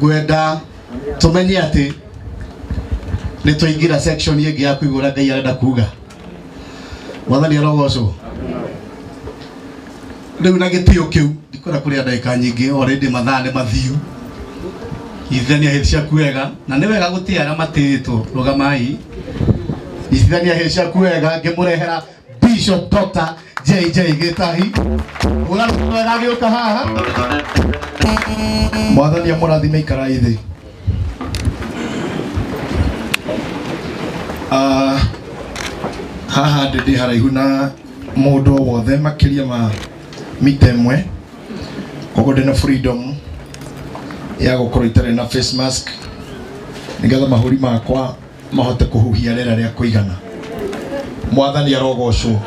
gwenda tumenye ati ni tuingira section yegi ya kuigura Ngai arenda kuga wathani arogoco riu na gitio kiu ndikora kuri ndagika nyingi already mathane mathiu ithania hecia kuega na ni wega gutiara matitwo rugamai ithania hecia kuega ngimurehera Bishop Dr. JJ Gitahi ura gioka haha mwathani amurathime ikara ithi haha ndindi haraihu na mundu wothe makiria ma mitemwe kogo ndina freedom ya gukorwo itare na face mask nigetha mahuri makwa mahote kuhuhia rera ria kuigana mwathani arogocwo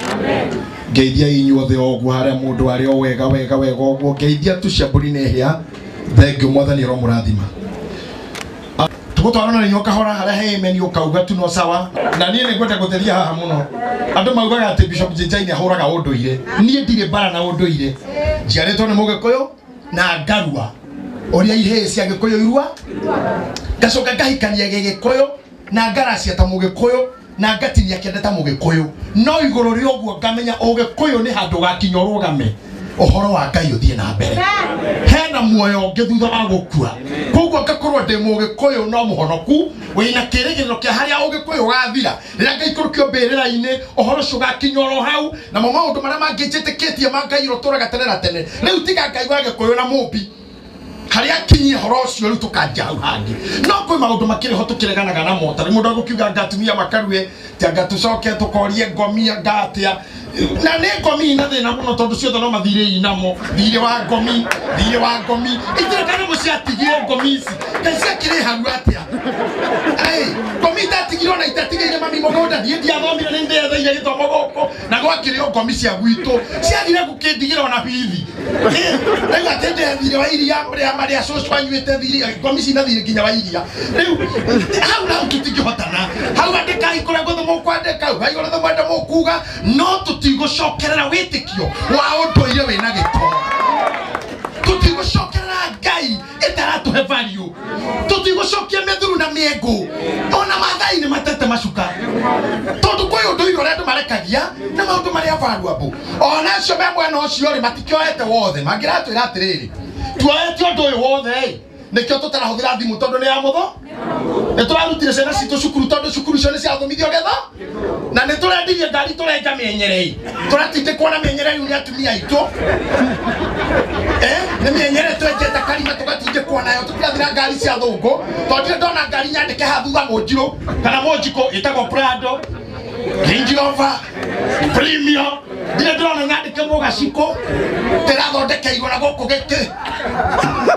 ngeithia inyuothe ogwo haria mundu ari o wega ogwo ngeithia tuciamburi nehia thengio mwathani aromurathima tugutwarana ni okahora haria hemeni ukauga tu no sawa na nie ni ngwenda gutheria haha muno andu maugaga ati Bishop JJ ni ahuraga unduire nie ndire bara na unduire njiaritwo ni mugikuyu na ngarua oria ihe cia gikuyu irua gacoka ngahikania gikuyu na ngaracia ta mugikuyu na ngatinia kende ta mugikuyu no iguru ri ogwo ngamenya ugikuyu ni handu gakinya rugame ohoro wa Ngai uthie na mbere hena muoyo ungi thutha wa gukua koguo ngakorwo ndi mugikuyu no muhonoku wina kirigiro kia haria ugikuyu gathira rira Ngai kurukio mbirira-ini ohoro cio gakinya ro hau na maundu maria manginjitikitie ma Ngai roturaga tene na tene riu tiga Ngai wa gikuyu na mumbi haria kinyia horo cio riu tukanja hau hangi no kwi maundu makiri ho tukireganaga na mota ri mundu agukiuga ngatumia makarue tia ngatucoke tukorie ngomia ngatia na ne ngomi na thina muno tondu ciothe no mathire inamo thire wa ngomi itire kana muciatigire ngomi ici kacia kire haru atia ngomi tatigirwo na itatigire mami mugonda thie ndiathomire ni ndetheire githomo goko na gwakire ngomi cia gwitu ciathire gukindigire ona bithi riu atende thire wa iria maria cocu anyuite thire ngomi cina thire nginya wa iria riu hau na tutingihotana hau andikai kuria gothe mukwandika hau hai gothe mwenda mukuga no tûtigûcokerera wîtîkio wa unduire wina giko tûtigûcokerera Ngai itaratuhe value tûtigûcokia methuru na miengu ona mathai ni matete macuka tondu kwi unduire uria andu marekagia na maundu maria valuable ona acio me mwena ucio ri matikioete wothe mangiratwira atiriri tuoete undu uyu wothe nikio tutarahuthira thimu tondu ni ya mutho niturarutire ciana citu cukuru tondu cukuru cio ni ciathomithio getha na niturendirie ngari turenja mienyerei turatindikwo na mienyerei ni atumia aitu ni mienyerei twenjete karima tugatindikwo nayo tukirathira ngari cia thungu tondu ndona ngari nyandike ha thutha munjiru kana munjiko itagwo Prado Range Rover Premium ndire ndona nyandike mugaciko tirathondekeirwo na guku giki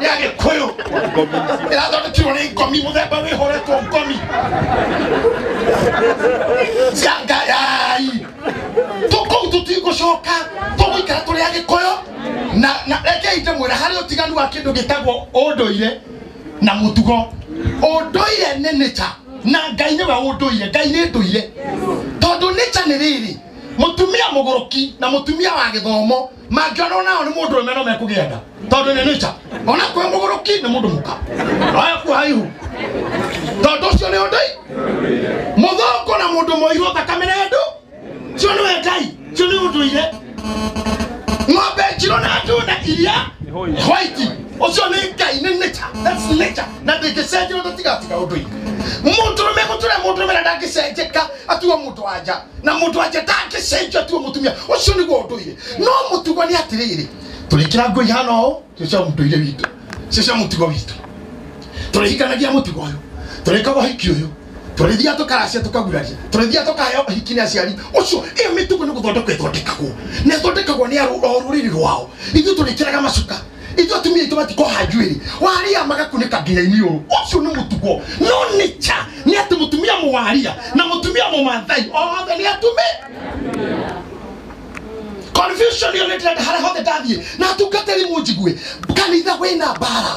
ya gikuyu tirathondekirwo ni ngomi muthemba wihoretwo ngomi ciangayai tukou tutigũcoka tũgũikara tũrĩ a gĩkũyũ na reke ndĩmwĩre harĩ ũtiganu wa kĩndũ gĩtagwo ũndũire na mũtugo ũndũire nĩ nature na Ngai nĩwe ũndũire Ngai nĩ ndũire tondũ nature nĩ rĩrĩ mutumia mugoroki na mutumia wa githomo mangiona nao ni mundu ũrũme no mekũgĩa nda tondu nĩ nature ona kwe mugoroki ni mundu muka aya ku haihu tondu ũcio nĩ ũndũire muthũngũ na mundu mũirũ thakame na ndu cio nĩwe Ngai cio nĩ ũndũire ng'ombe njirũ na ndu na iria white ũcio nĩ Ngai nĩ nature that's nature na ndĩngĩcenjio tũtigatiga ũndũire mundurume mundurume na ndangĩcenjeka atuo mundu anja na mundu anja ndangĩcenjio atuo mutumia ucio nĩguo ũndũire no mũtugo nĩ atirĩrĩ tũrĩkĩra ngũ ihana ũũ cio mũndũire witũ cio mũtugo witũ tũrĩhikanagia mũtugo ũyũ tũrĩkaga ũhiki ũyũ tũrĩthia tũkaracia tũkaguraria tũrĩthia tũkaheo hiki nĩ aciari ũcio ĩyo mĩtugo nĩ gũthondekwo ĩthondekagwo nĩ ĩthondekagwo nĩ rũrĩrĩ rwao ithuĩ tũrĩkĩraga macuka ithuĩ atumia aitũ matikoha njuĩrĩ waria magakunĩka nginya-inĩ ũũ ũcio nĩ mũtugo no nature nĩ atĩ mũtumia mũwaria na mũtumia mũmathai othe nĩ atumia confusion yo nĩndĩrenda harĩa hothe ndathiĩ na atungatĩri mũnjigue kanitha wĩna mbara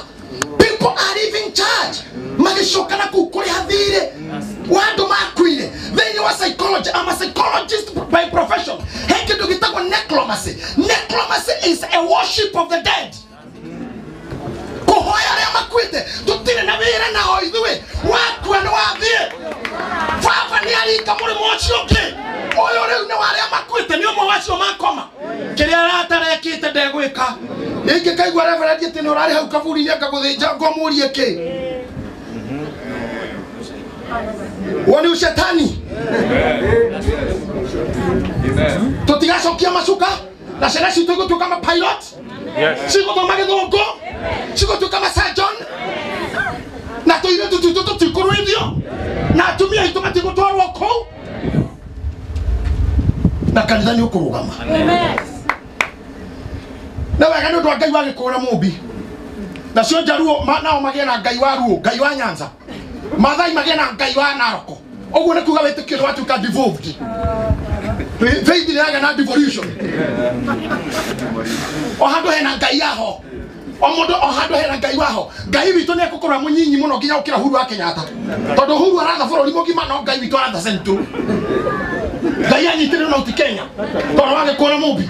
people are leaving church magĩcokana kũu kũrĩa thirĩ wa andũ makuire thĩinĩ wa psychology I'm a psychologist by profession he kĩndũ gĩtagwo necromancy necromancy is a worship of the dead kuhoya arĩa makuĩte ndegwika ingi kaigwa reverend ati no rari hau kaburi ni akaguthinja ngomurie ki woni ushetani tutigacokia macuka na ciana citũ igũtuĩka ma pilot cigũthoma gĩthũngũ cigũtuĩka ma surgeon na tũirĩtu twitũ tũtikũrũithio na atumia aitũ matigũtwarwo kũu na kanitha nĩ ũkũrũgama na wega nĩ ũndũ wa Ngai wa Gĩkũyũ na Mũmbi nacio Njaruo nao magĩe na Ngai wa Ruo Ngai wa Nyanza Maathai magĩe na Ngai wa Naroko ũguo nĩ kuga wĩtĩkio nĩ watuĩka devolved faith ni aga na devolution o handu hena Ngai yaho o mundu o handu hena Ngai waho Ngai witũ nĩ ekũkorwo mũnyinyi mũno nginya ũkĩra Huru wa Kenyatta tondũ Huru aratha bũrũri mũgima no Ngai witũ aratha central Ngai anyitĩrĩrwo na Kenya tondũ wa Gĩkũyũ na Mũmbi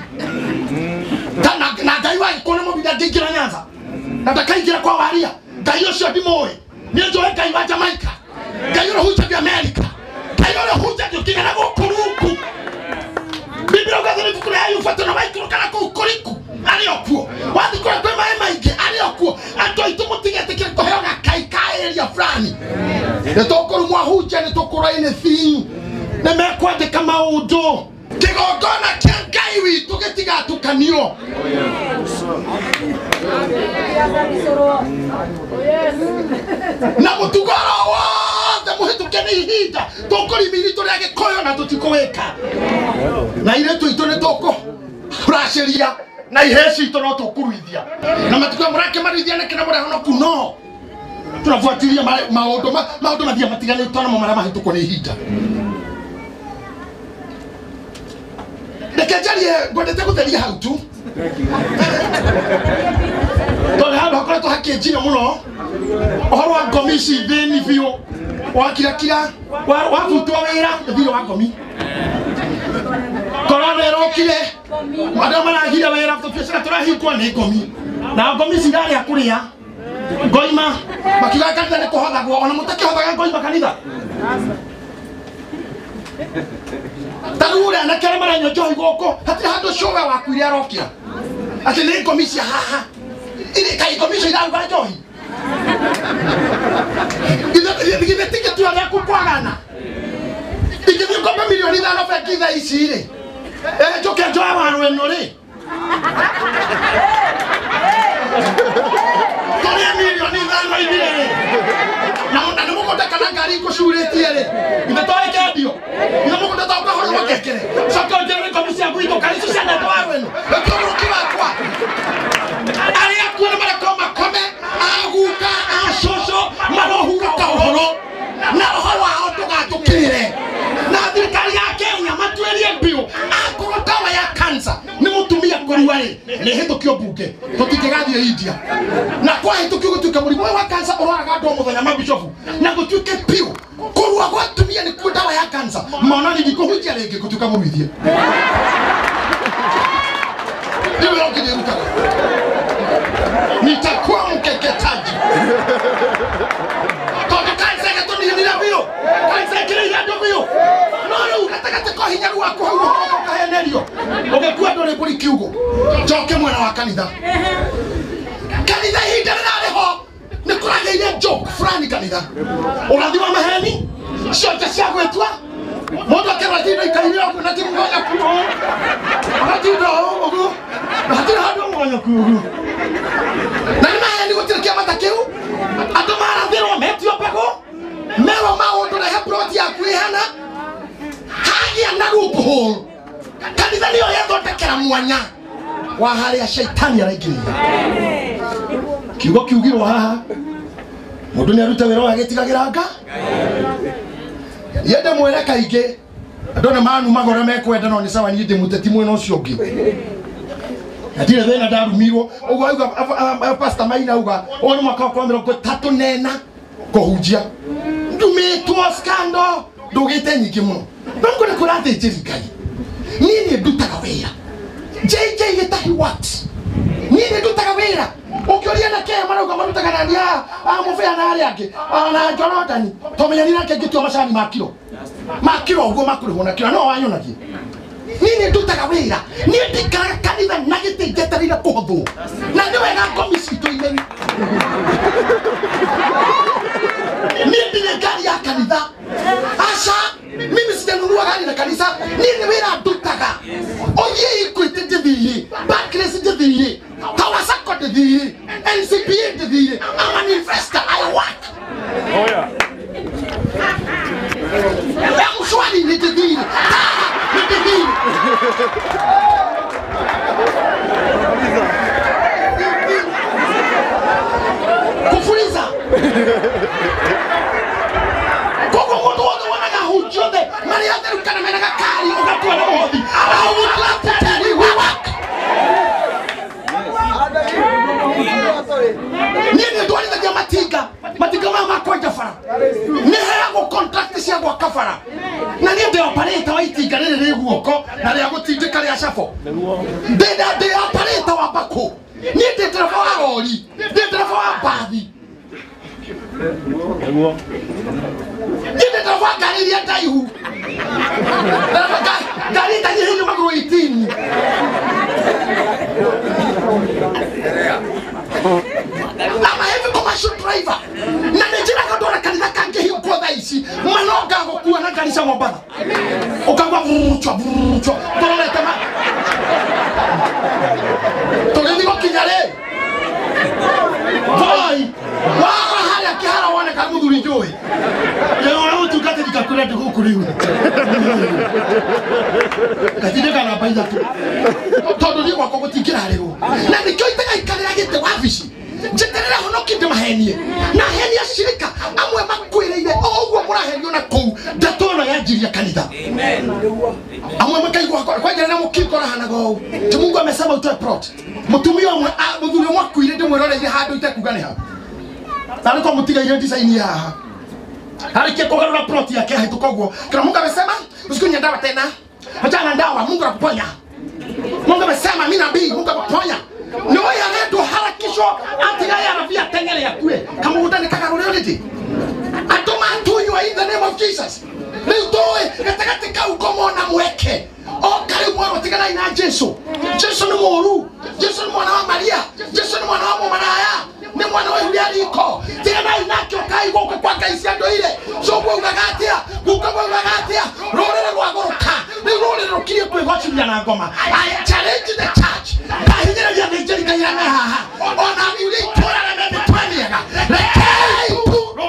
na Ngai wa Gĩkũyũ na Mũmbi ndangĩingĩra Nyanza na ndakaingĩra kwa Waria Ngai ũcio ndimũĩ nĩ njũĩ Ngai wa Jamaica Ngai ũrĩa ũhunjagia America Ngai ũrĩa ũhunjagia nginya na gũkũ rungu Biblia ugathoni kukule ayu fatana maikiro kana kukuriku ali okuo wadi kwa kwema maike ali okuo ato itumutigete kile toheoga kaikai area fulani ne tokoro mwa huja ne tokoro ine thing ne mekwate kama udo kigogona kyangai wi tugetiga tukanio na mutugoro wa muhitukene ihinda tokori milito ya Gĩkũyũ na tutikoweka na ile tuito ne toko rasheria na iheci ito no tukuruithia na matukio murake marithia ne kina mura hono kuno tunafuatilia maundu mathia matigane twana mo mara mahituko ne ihinda Nikejarie ngwendete gutheria hau tu tole hano hakora to hakenjina muno ohoro wa komisi theni biu wakira wafutwa wira thiro wa komi korone rokire madam marahira wira tutesha turahikwa ni komi na komisi ndari akuria ngoima makiga kanitha ni kuhothagwo ona mutakihothaga ngoima kanitha Tagura na kera maranyo johi goko hati hando shoga wakwire arokira ati ni komisi haha ile kai komisi ira johi ile tike tu ya kukwagana ikithio kwa milioni 5 fa kitha ici ri joke joa wanu eno ri Korea milioni 5 ibire na ndio mko takana gari kushuritie ri imetoa kedio ndio mko tataka horo wakekere soko jere komisi ya kuito kanisa sana to wenu ekoro kiwa kwa ali akuna mara koma kome aguka ashosho marohura ka horo na horo wa tugatukire na thirikari ya Kenya matuerie mbio akoro tawa ya kansa ni mutumia kuruari ni hitukio bunge tutikigathie India na kwa hitukio gutuka muri wa kansa oraga ndo muthenya mabishofu na gutuke pio kurua kwa tumia ni kudawa ya kansa maana ni Gîko hujia rege gutuka murithie ndio rokiruka nitakuwa mkeketaji kwa kansa gato ni bio kansa kile ya bio no ukataka kwa hinyaru wako huko kaenelio ungekuwa ndo rebuli kiugo joke mwana wa kanitha hii ndarare ho nikuraga ile joke fulani kanitha unathima maheni shote cia gwetwa mundu akerathina ikaire hapo na timu moja kuo hatindo ogo hatindo hado moja kuo na maheni gutirikia matakeu andu marathirwo metio pego mero maundu na hebroti yakwihana hagia na rupo kanitha niyo yethondekera mwanya wa haria shaitani araingirira kiugo kiugirwo haha mundu ni aruta wira agitigagira nga yende mwere kaingi andone manu magora mekwenda no ni sawa ni ndimuteti mwena ucio ungi atire thina ndarumirwo ugo auga pastor Maina auga oni mwaka wa 30 nena kuhunjia ndumitwo scandal ndugite nyingi muno nongo ni kurate njirikai nini ndutaga wira JJ Gitahi what nini ndutaga wira ukioria na kema marauga marutaga na ndia mufea na ari angi na Jonathan tomenya ni nake ngitwa macani makiro ugo makuri hona kiro no wanyonagie nini ndutaga wira ni ndikara kanitha na gĩtĩngeterire kũhũthwo na nĩ wega ngomi citũ itheru ni ndire ngari ya kanitha aca mimi sijanunua gari na kanisa nini wira ndutaga oye ikwĩte ndĩthire Barclays ndĩthire Tawasako ndĩthire NCPA ndĩthire I'm an investor I work I'm shwari ndĩthire kufuliza koko moto wote wanaga hujode mali yake ukana menaga kari ukatua na hodi I would love to tell you we work nini tuwali za matiga mama kwa jafara ni hego contract cia gwa kafara na ni de operator wa itiga riri guoko na ria gutindika ria shafo de operator wa bako ni de driver wa lori de driver wa bathi ni de driver wa gari ya taihu gari ta ni magro 18 I'm a heavy commercial driver. Na nijira kadora kanisa kange hiyo kwa daisi. Manoga gokuwa na kanisa mobala. Okangwa vuruchwa. Tolole tema. Toleni go kinyale. Boy. Wa hali akihara wana kamuduri joy. Leo tukate dikakula tukuriwe. Katide kana baida tu. Todo ni kwa kogotikira leo. Na nikyo itaka ikalira gite wafishi. Jeterera hono kinde mahenie. Na henia shirika amwe makwirire ogwo murahenio na kou ndatona yajiria kanitha. Amen. Amwe makaigwa kwa jana na mukikora hanago. Ti Mungu amesema utoe plot. Mutumia amwe muthuri mwakwire ndimweroreire handu itekugane ha. Tari kwa mutiga ile design ya. Harike kugarura plot yake hatukogwo. Kana Mungu amesema usikunya dawa tena. Hata dawa Mungu akuponya. Mungu amesema mimi nabii Mungu akuponya. No ya letu harakisho atiga ya rafia tengere ya kue kama utani kagarure uliti atoma tunywa in the name of Jesus nitoe katika ukomo na mweke o kari mwaro tigana ina Yesu ni moru Yesu ni mwana wa Maria Yesu ni mwana wa Maraya ni mwana wa Wîtîkio tigana ina kyo kai go kwa kaisi ando ile so kwa ugagatia rorere rwa goroka ni rorere rokire kwe gwachi na ngoma I challenge the church bahigera ya Nigeria yana ha ona yule tora na mbe twaniega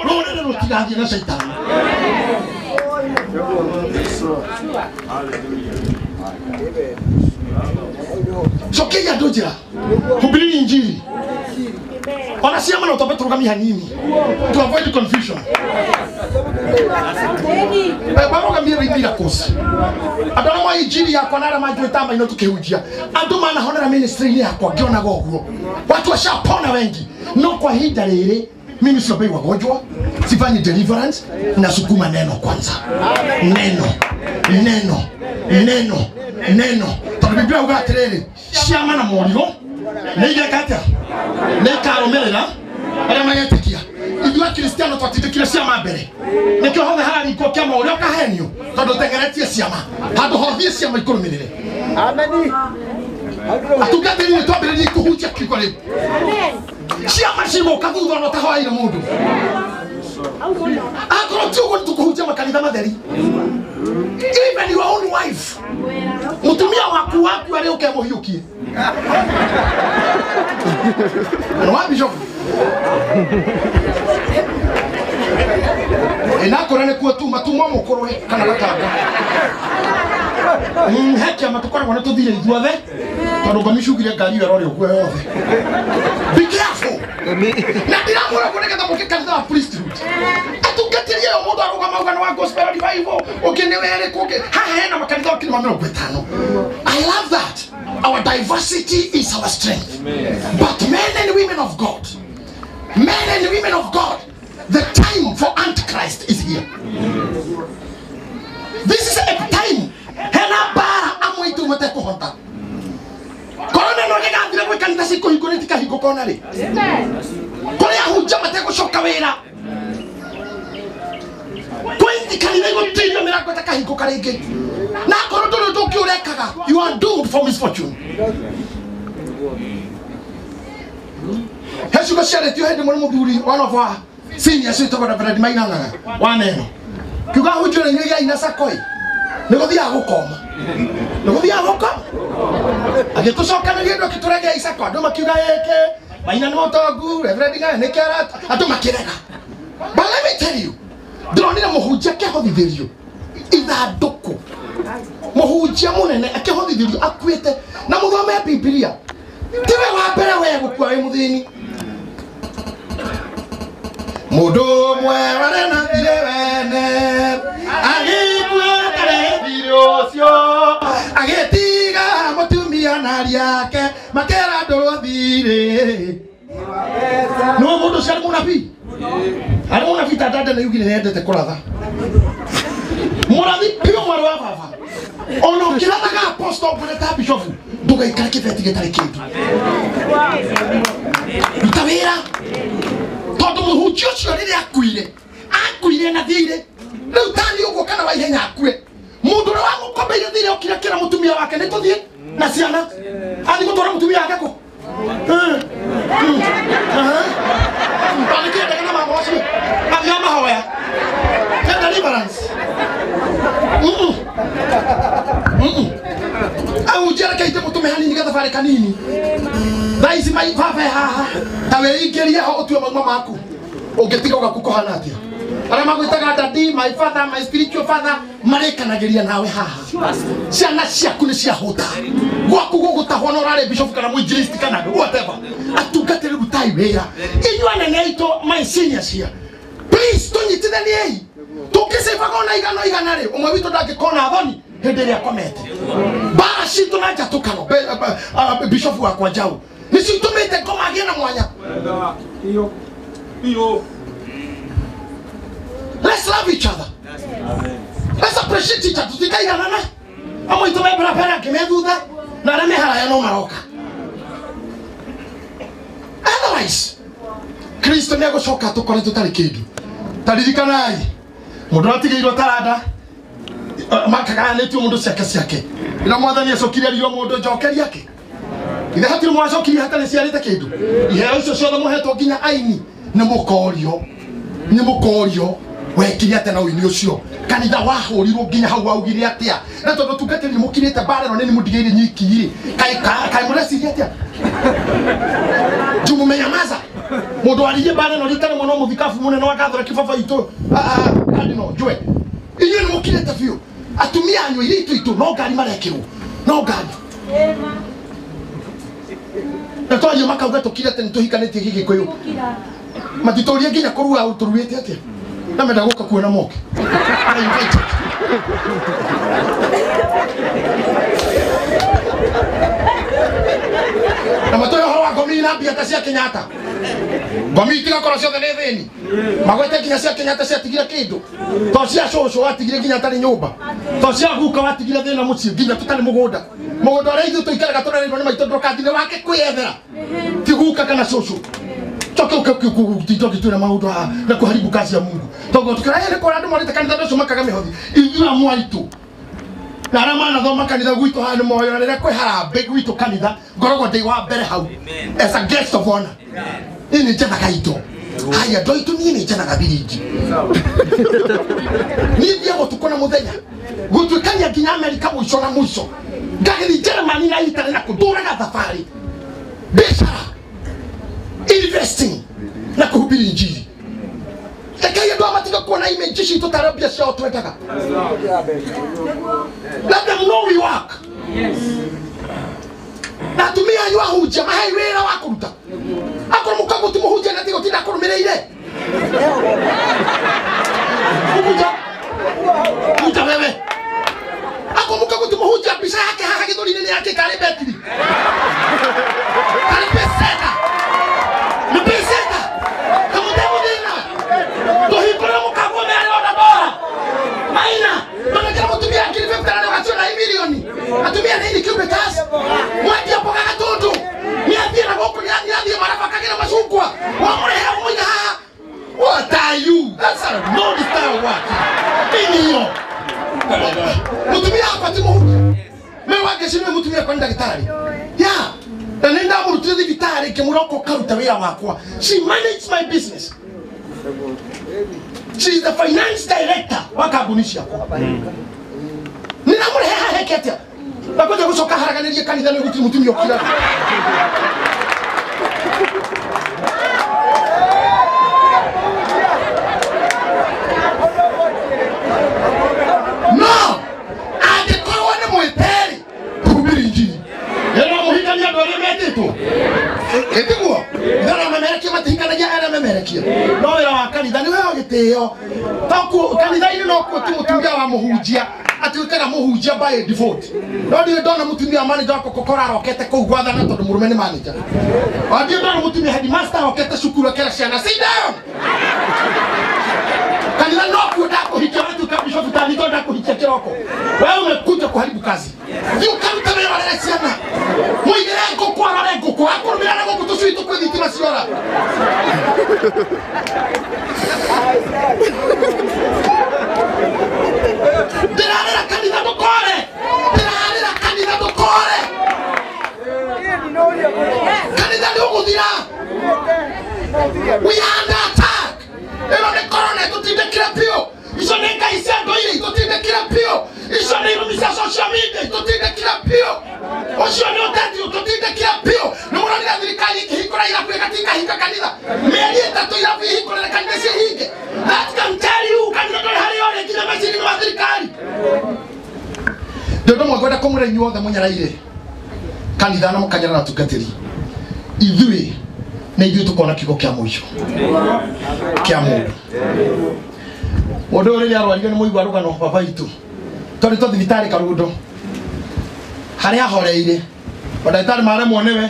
rorere rotigathi na shaitani so kia dojira hubiri injili ona siama na utapata kama hanini to avoid confusion baba kama mimi bila kosa adona mwa injili yako na majwe tamba ino tukehujia adoma na honera ministry yako kiona gogo watu washapona wengi no kwa hida lele mimi siopei wagonjwa sifanyi deliverance na sukuma neno kwanza neno tabibia ugaterere siama na moriro nige kata nekaromerera ara mayetekia idua kristiano twatitikira siama mbere nikyo hothe harari ko kiama uria kahenio tondu tengeretie siama handu hothie siama ikurumirire amen atugate ni twambiririe kuhutia kikore siama simo kathutha no tahoire mundu akoro tuko tukuhutia makanitha matheri even your own wife mutumia waku ari ukemuhiukie no bishop enakora ne kuo tu matumwa mukorwe kana batanga hekia matukora wana tuthire ithuothe tondu ngomicugire ngari iyo rori ogwe yothe be careful na ndiramura kuneketha mukikanitha wa priesthood atungatirie yo mundu arugama ugano wa gospel revival ukinewere kuke hahena makanitha wakini mamero 5 I love that our diversity is our strength. Amen. But men and women of God, the time for Antichrist is here. This is a time hena bara amwitu muteko honta korona no gega ndire gwe kanitha siko hikonetika hiko kona ri kore ahuja mateko shoka wera kwenye prophetically they go tell you miracle takahiko karenge na koro to do kiurekaga you are doomed for misfortune. Has you got shared you had one of our seniors to the bread mainanga one eno kuga hujure ngiga inasakoi nego dia gukoma nego dia gukoma agitucoka ngindo kiturege isako ando makiuga yeke maina no togu reverend nga nekera ando makirega. But let me tell you, ndronira muhunjia kehothithirio ithanduku muhunjia munene akehothithirio akuite na muthome Biblia tiwe wa mbere we gukua wi muthini mundu mwe warena thire wene agikua karethirio cio agitiga mutumia na riake makera ndoro thire no mundu cia munabii ari munabii tata na yugire endete kuratha murathi pio mwari wa baba ono kirathaga apostle kweta bishop ndugaikara kibeti gitari kindu utawira tondu muhunjia ucio riria akuire na thire riu tani uguo kana wa ihenya akue mundu ri wa mukombeire thire okira kira mutumia wake ni tuthie na ciana athi gutwara mutumia wake ko bali kia kana mama wacio athi amahoya kenda deliverance au jera kaite mutume hanini gathabari kanini thaisi mai baba haha tawe ingeria ho otue mama maku ungetiga ugakukohana atia ara magwitaga daddy my father my spiritual father marekanagiria nawe haha ciana ciaku ni cia huta gwaku gugutahwo na urare bishop kana mwinjilisti kana whatever atungatire gutai wira inyua nene ito my seniors here please tunyitithaniei tukisifaga na igana ri umwe witu ndangikona thoni hindi ria komete bashi tunaja tukano bishop wa kwa jau nisi tumite ngoma agie na mwanya iyo let's love each other. Let's appreciate each other. Tutikaigana na amo itume barabara kimethutha na arame haraya no maroka. Otherwise Kristo ni agocoka tukore tutari kindu. Taririkanai mundu atigeirwo taranda makaga netu mundu ciake ina mwathani acokire rio mundu njokeria yake ithe hatiri mwacokire hatari ciarite kindu iheo icio ciothe muhetwo nginya aini ni mukorio wekire ate na uini ucio kanitha wahurirwo nginya hau augire atia na tondu tungatiri mukirite barero nini mudigeire nyiki kai mureciria atia jumu menyamaza mundu ariye barero ritare muno muthikafu munene wa gathora kibaba itu kandino jwe iyo ni mukirite fio atumia anyu itu no ngari marekirwo no ngari na toyo makauga tukirete nituhikanite gigi koyo matitoria nginya kurua uturuite atia na menda guka kuona moke na matoyo hawa gomina bia tasia Kenyatta gomi tiga kora cio thene theni magwete nginya cia Kenyatta cia tigira kindu to cia coco watigire nginya tari nyumba to cia guka watigire thina muci nginya tutari mugunda rai ithu tuikaraga tunarirwo ni maito ndokathine wake kwiyethera tiguka kana coco toka kutitoka tuna maundu na kuharibu kazi ya Mungu togo tukaraye ko andu marite kanitha ndoco makaga mihothi ithura mwaitu na arama na thoma kanitha gwitu hanu moyo na kwe harambe gwitu kanitha ngorogo ndei wa mbere hau as a guest of honor ini njana kaito haya ndoitu nini njana kabiriji ni bia gutukona muthenya gutukania nginya Amerika mwisho na mwisho ngagiri Germany na Italy na kuduraga safari biashara investing na kuhubiri injili takaya ndo amatika kuona image shitu tarabia cia otwetaka let them know we work na tumia ayu ahunjia mahai wira wa kuruta akora mukago tumuhunjia na tigo tinda kurumireire kuja wewe akora mukago tumuhunjia pisa yake haha githurine ni yake kare betri kare peseta ni peseta kama demo dina tohikora mukago me ali ona bora maina bana kama tumia akili vipta na wakati na milioni atumia nini kiumbe tasi mwati hapo kaka toto niambie na boko niambie marafaka kile masukwa wamrehe mmoja are you? That's a no style work. Nini yo? Mutumia hapa timu. Mimi wake sio mutumia kwa daktari. Yeah. Na nenda murutire daktari kemuroko karuta wira wakwa. She manages my business. She is the finance director wa kampuni yako. Nina mureha heketia. Bakoja gusoka haraganirie kanitha ni guti mutumia okira. No! Angĩkorwo nĩ mwĩteri kuhubiri injili. Ĩno mũhikania andũ arĩa metĩtwo. Ĩtiguo. Ndara memerekia matihikanagia arĩa memerekia. No wĩra wa kanitha nĩ wĩra gĩtĩo. Toko kanitha-inĩ no kuo tu mũtumia wa mũhunjia atuĩkaga mũhunjia by default. No nĩ ndona mũtumia manager wa Coca-Cola arokete kũu gwathana tondũ mũrũme nĩ manager. Ndio ndona mũtumia headmaster arokete cukuru akĩra ciana sit down. Kanitha no kuo ndakuhikia watu kabisa tutanito ndakuhikia kiroko. Wewe umekuja kuharibu kazi. Ndio karuta wĩra wa ciana. Muigire ngũkũ arare ngũkũ akũrũmĩra na ngũkũ tũcui tũkwĩ thitima ciora. Ndĩrarĩra kanitha ndũkore. Ndĩrarĩra kanitha ndũkore. Kanitha nĩ ũgũthira. We are under attack. Ĩno nĩ corona tũtindĩkĩra biũ. Icio nĩ ngai cia ndũire tũtindĩkĩra biũ. Icio nĩ irumi cia social media tũtindĩkĩra biũ. Ucio nĩ ũteti tũtindĩkĩra biũ. Nĩ mũronira thirikari ĩkĩhingũra irabu ĩgatinga kanitha. Mĩeri ĩtatũ irabu ihingũrĩre kanitha cihinge. That can tell you kanitha ndũrĩ harĩa ũrĩ nginya macini wa thirikari. Ndio mwagwenda kũmũra inyuothe mũnyaraire. Kanitha na mũkanyara na tungatĩri. Ithuĩ na ithuĩ tũkona kiugo kĩa mũico. Kĩa mũndũ. Mũndũ ũrĩa arwarire nĩ mũigua rũgano baba itu. Tondũ thibitarĩ Karundo. Harĩa ahoreire. Ndagĩtarĩ maremwo nĩwe.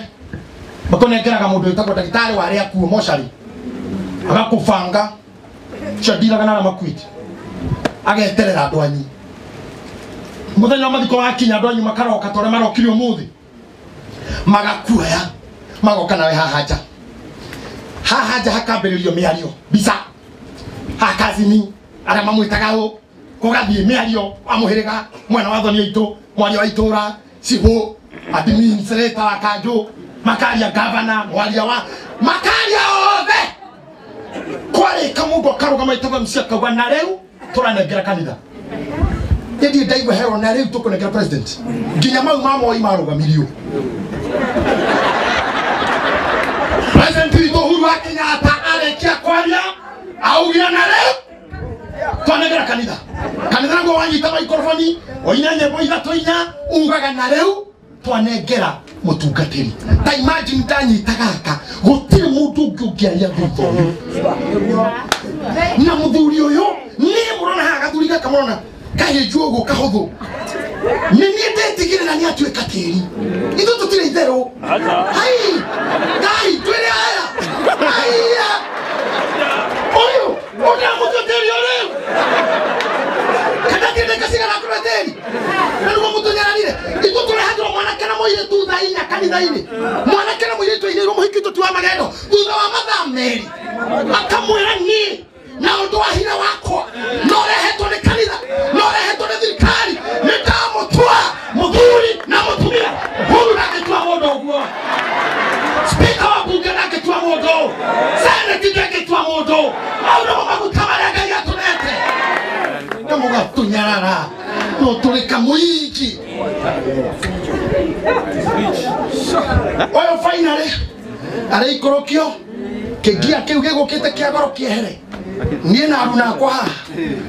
Makonekeraga mũndũ wĩtagwo ndagĩtarĩ wa arĩa akuo mocarĩ. Agakũbanga. Chadira kana makwiti. Ageterera andũ anyu. Mũthenya wa mathiko wakinya andũ anyu makaroka tore marokire ũmũthĩ. Magakuoya. Magoka nawe haha nja. Haha nja hakambĩrĩrio mĩario. Bisa. Hakazini. Arĩa mamwĩtaga ũũ. Kũgathiĩ mĩario wa mũhĩrĩga mwena wa thoni aitũ, mwaria wa itũra, cibũ, administrator wa Kanjũ, makaria governor, mwaria wa makaria othe. Kwarĩka mũndũ akarũgama ĩtagwo MC akauga na rĩu tũranengera kanitha. Ndiĩ ndaigua hero na rĩu tũkũnengera president. Nginya mau ma moi marũgamirio. President witũ Uhuru wa Kenyatta arĩkia kwaria augire na rĩu twanengera kanitha. Kanitha ngo wanyita maikrofoni oina nyĩmbo ithatũ inya ugaga na rĩu twanengera mũtungatĩri. Ta imagine ndanyita gaka gũtirĩ mũndũ ũngĩaria thutha. Na mũthuri ũyũ nĩ mũrona haha gathuri gaka mũrona kahĩnju ũguo kahũthũ. Nĩ niĩ ndetigĩrĩra nĩ atuĩka tĩri. Ithuĩ tũtirĩ itherũ. Hai ngai twĩrĩ aya. Haiya ũyũ ũrĩa mũtungatĩri ũrĩu. Kana kĩndĩ cigana kũrĩa tĩri. Na nĩguo mũtunyananire. Ithuĩ tũrehatwo mwanake na mũirĩtu thaa inya kanitha-inĩ. Mwanake na mũirĩtu ainĩirwo mũhiki tũtua magendo thutha wa mathaa merĩ. Akamwĩra niĩ na ũndũ wa hinya wakwa no rehetwo nĩ kanitha, no rehetwo nĩ thirikari, nĩ ndamũtua mũthuri na mũtumia. Uhuru ndangĩtua mũndũ ũguo. Speaker wa bunge ndangĩtua mũndũ. Senate ndangĩtua mũndũ. Maũndũ maguta marĩa Ngai atũrete. Na mũgatunyarara no tũrĩ kamũingĩ. Ũyũ finally arĩikũrũkio kĩngia kĩu gĩgũkĩte kĩa goro kĩehere. Niĩ na aruna akwa haha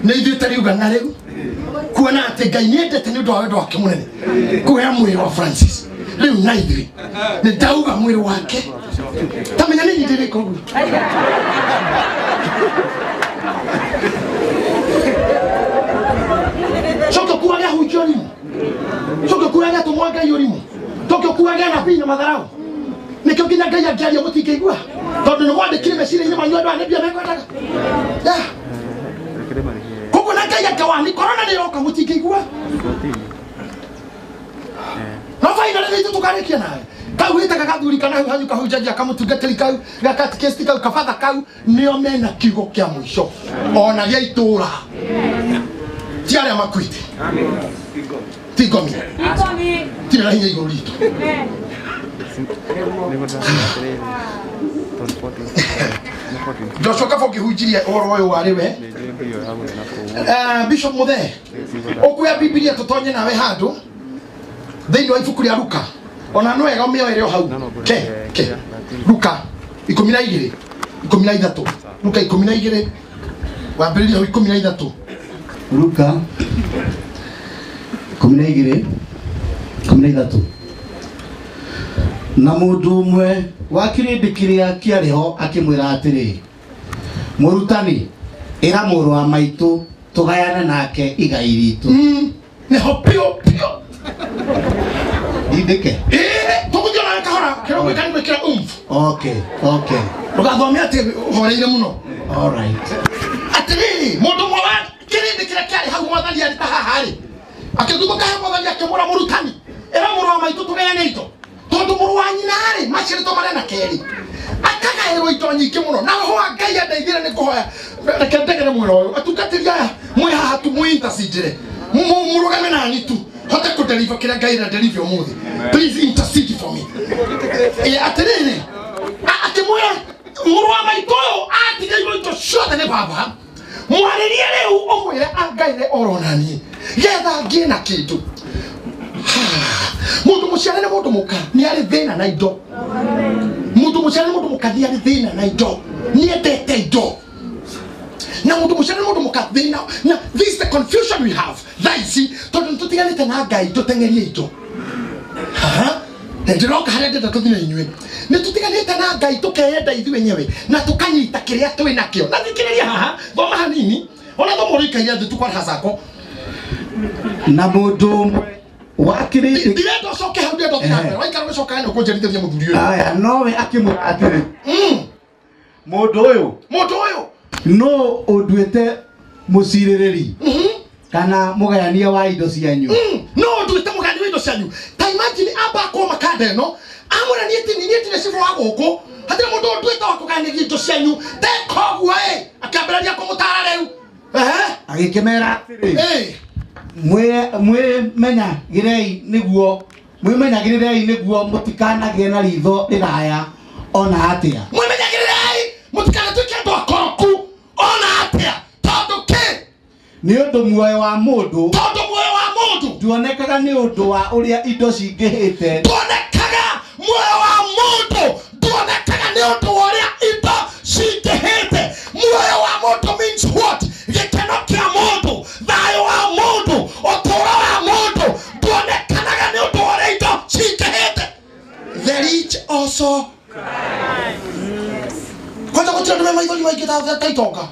nĩ ithuĩ tariuga na rĩu kuona atĩ Ngai nĩendete nĩ ũndũ wa wendo wake mũnene kũhe mwĩrĩ wa Francis. Rĩu na ithuĩ nĩ ndauga mwĩrĩ wake tamenya nĩ nyindĩrĩ kũguo. Coka kuaga hujio limu. Coka kuaga tumwaga hiyo limu. Toka kuaga na pina madharau. Nikio kinya Ngai angiaria mũtingĩigua. Tondũ nĩ mwandĩkire meciria-inĩ manyu andũ anebia mekwendaga. Koguo na Ngai akawani korona nĩ yoka mũtingĩigua. No finally nĩ tũkarĩkia nawe. kau wita kagathuri kana hanyu kahunjagia kamutungatiri kau gakatikesti kau kabatha kau nio mena kiugo kia mwisho ona gia itura tiare makuite tigomi tira hinya iguru ritu Joshua kafo kihunjiria uhoro uyu wari we Bishop Muthe okuya Biblia tutonye nawe handu thiini wa ibuku ria Luka ona no wega mioere hau ke Luka 12 13 Luka 12 wambiriria 13 Luka 12 13 na mundu umwe wa kirindi kiria kiariho akimwira atiri murutani ira muru wa maitu tugayana nake igai ritu neho pio ideke tukujona kahora kero gwikani gwikira okay rugathomia ati horeire muno all right atiri mundu mwa kirindi kiria kiari hau mwathani ari tahahari akigubuka he mwathani akimura murutani ira muru wa maitu tugayana ito tondu muru wa nyina ari macirito marena keri akagairwo ito nyingi muno na ho Ngai andeithire ni kuhoya reke ndegere mwira uyu atungatiri aya mwi haha tu mwi intercede murugame na nitu hote ku deliver kira Ngai na deliver umuthi please intercede for me atiriri akimwira muru wa maitoyo atigairwo ito ciothe ni baba mwaririe riu umwire angaire oronani getha ngie na kindu mundu muciare ni mundu muka ni ari thina na indo mundu muciare ni mundu muka ni ari thina na indo ni endete indo na mundu muciare ni mundu muka thina na this is the confusion we have thaisi tondu tutiganite na Ngai tutengerie indo ndiroka haria ndenda tuthine inywe ni tutiganite na Ngai tukeyenda ithu wenyewe na tukanyita kiria twi nakio na thikiriria haha thoma hanini ona thoma urikaria thu tukwa hasako na mundu wakiri ndireto soke hau ndeto kamera waikara gucoka hano kunjerithia muthuri uyu aya nowe akimwira atiri mundu uyu no unduite muciririri kana mugayania wa indo cianyu no unduite mugayania wa indo cianyu ta imagine aba ko makanda no amura nieti ne sifo wa guku hatire mundu unduite wa kugayania indo cianyu tekogwa akambiraria kumutara riu agikimera atiri mwemenyagirei niguo mutikanagie na ritho riraya ona atia mwemenyagirei mutikanatuike andu akoroku ona atia tondu ki ni undu muoyo wa mundu nduonekaga ni undu wa uria indo cingihite nduonekaga muoyo wa mundu nduonekaga ni undu wa uria indo cingihite muoyo wa mundu means what gikeno kia mundu thayo wa mundu otoro wa mundu nduonekanaga ni undu wa uria indo cingihite the rich also kwanza gutira ndume maithori maingi taitoka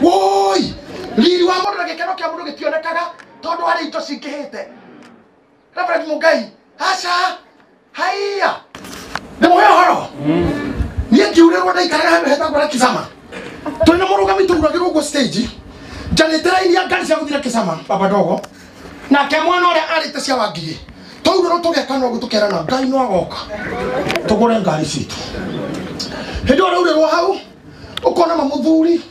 woi riri wa mundu na gikeno kia mundu gitionekaga tondu ari indo cingihite Reverend Mugai aca haiya ndimwe horo nie kiurirwo ndaikaraga handu hetagwo Kisama twina murugami turugagirwo go stage janetera iria ngari cia guthira Kisama baba dogo na ke mwana uria arite cia wangie twaurwo tugekana ugu tukerana Ngai no agoka tugure ngari citu hindi ora urirwo hau ukona mamuthuri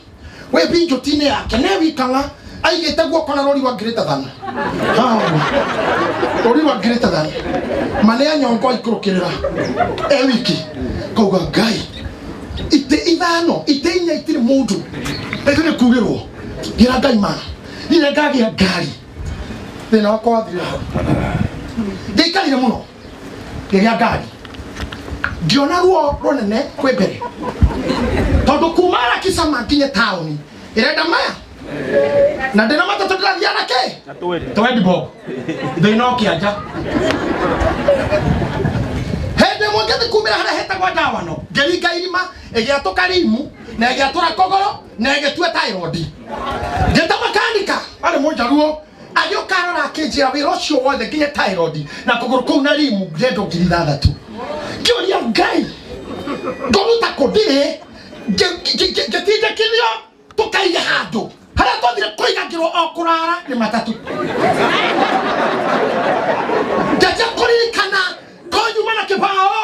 we binjo tine yake ne wikanga aigete guoko na rori wa greater than rori wa greater than mane anyongo ikurukerera wiki kauga Ngai ite ithano ite inya itire mundu etune kugirwo gira Ngai mana ire ngagia ngari thina wakwa thira ndikarire muno ngiria ngari ngiona ruo runene kwi mbere tondu kumara Kisama nginye tauni irenda maya na ndina matatu ndirathia nake twendi bob thina kianja hende mwangete kumira haria hetagwo ndawano ngeringa irima egiatuka rimu na egiatura kogoro na egitua thyroid ngeta makanika ari mujaruo agiokarora akinjira wira ucio wothe nginya thyroid na kogoro kuu na rimu ngendo 6,000 ngioria Ngai ndoruta kundire ngetinde kirio tukaiga handu haria twathire kuigagirwo okurara ni matatu ngeja kuririkana konyuma na kibao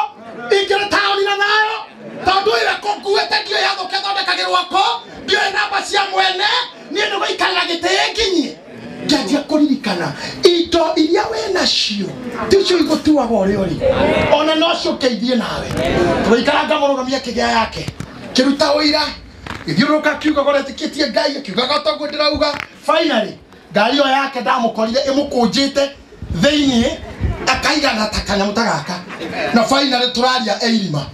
wako ndio namba cia mwene ni ndo goikara gitenginyi ngajia kuririkana indo iria we nacio ticio igutua gore ori ona no cokeithie nawe goikara ngamurugamia kigea yake kiruta uira ithiuruka kiuga goretikitie ngai kiuga gotongo ndirauga finally ngari yo yake ndamukorire imukunjite thiini akaiga na takanya mutagaka na finally turaria eirima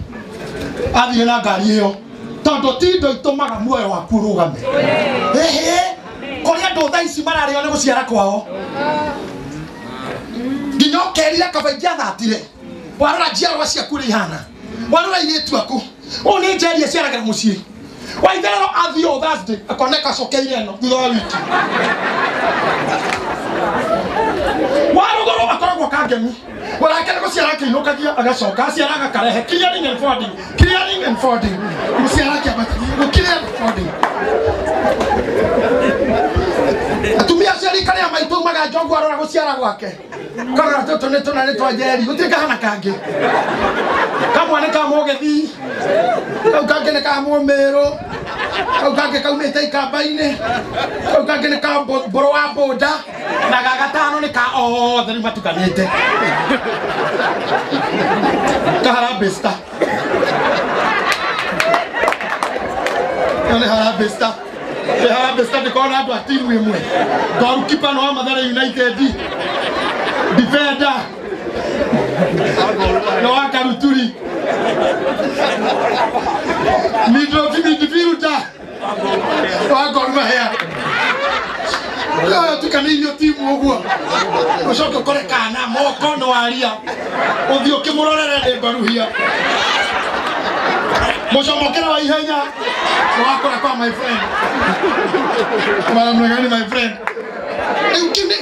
athire na ngari iyo tondu tindo itumaga muoyo waku rugame ehe koria ndo thaici marari one guciara kwao nginyokerire kabaingia thatire warora njiarwa ciaku ri ihana warora iritu aku oni njerie ciaragera mucii waitherero athio Thursday akoneka cokeire no thutha wa wiki warugoro akoragwo kangemi warakene guciara kiinukagia agacoka aciaraga karehe clearing and forwarding muciara kiabati clear and forwarding atumia serikali ya maitu maga jongo arora guciara gwake kana toto neto na neto ajeri utika hana kange kamwa ne kamogethi kange ne kamomero kange kaumete ikambaine kange ne kamboro wa boda na gagatano ne ka theri matukanete kaharabesta Kone harabesta harabesta de kona atu atimu imwe goalkeeper no Mathare United defender no akaruturi midfielder wa Gor Mahia tukanilio timu ogwo ucoke kore kana moko no aria uthio kimurorere de baruhia Moshomokera wa ihenya wakora kwa my friend maramregani my friend ukini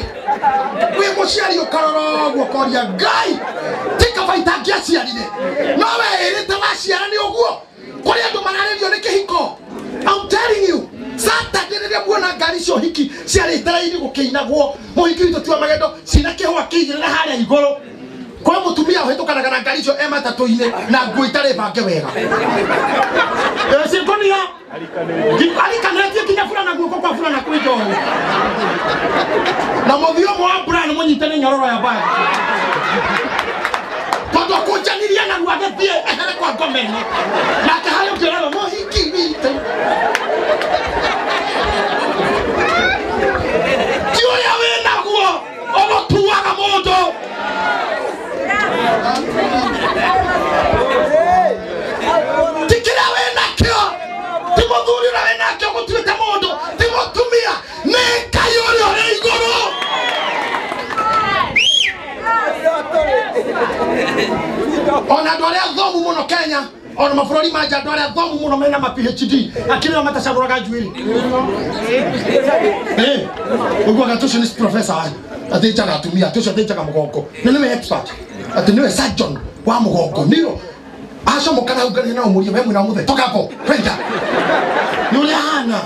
we moshari okarorogwo koria gai tika baita giaciarire no we irite waciara ni ogwo koria ndo mararerio ni kihiko I'm telling you Saturday rĩrĩa muona ngari cio hiki ciarĩtĩra-inĩ gũkĩinagwo mũhiki witũ tiwa magendo cina kĩhũa kĩigĩrĩra harĩa igũrũ kwa mutumia ũhĩtũkanaga na ngari icio matatũ-inĩ na nguo itarĩ bange wega ciĩkonia arikanĩtie kinya burana guoko kwa burana kwĩ njohũ na mũthio ũmwe wa burana mũnyite nĩ nyororo ya bagi tondũ kũnjanirie na ruo agĩthiĩ ehere kwa ngomeni nake harĩ ũkĩrorwo mũhiki witũ ti ũrĩa wĩnaguo ũgũtuaga mũndũ tikira wenakio timothuri na wenakio gutuite mundu timotumia ni kayori ore iguru ona ndware thomu muno Kenya ona mabũrũri manja ndware thomu muno mena ma PhD akĩrĩa matacagũraga njuĩrĩ ũguo gatucio ni professor athĩnjaga atumia tucio athĩnjaga mũgongo na nĩwe expert ati niwe surgeon wa mugongo niro acomoka na ugani na umuria we mwina muthe tokapo kwenda nuri hana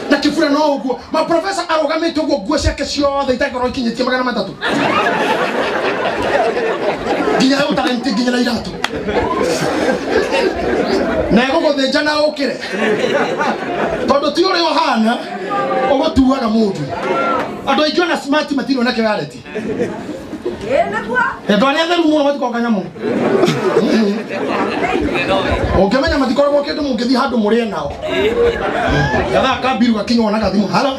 na kifura no uguo ma professor arogamite uguo guo ciake ciothe itagoro ikinyitie 300 nginya utalenti nginya na iratu na gũgũthĩnja na ũkĩre tondũ ti ũrĩa ũhana ũgũtuaga mũndũ andũ aingĩ ona smart matirĩ na kĩgareti ndo arĩa theru mũno matikoka nyamũ ũngĩmenya matikoragwo kĩndũ mũngĩthiĩ handũ mũrĩe nao gathaa kambiru gakinya ona gathimũ halo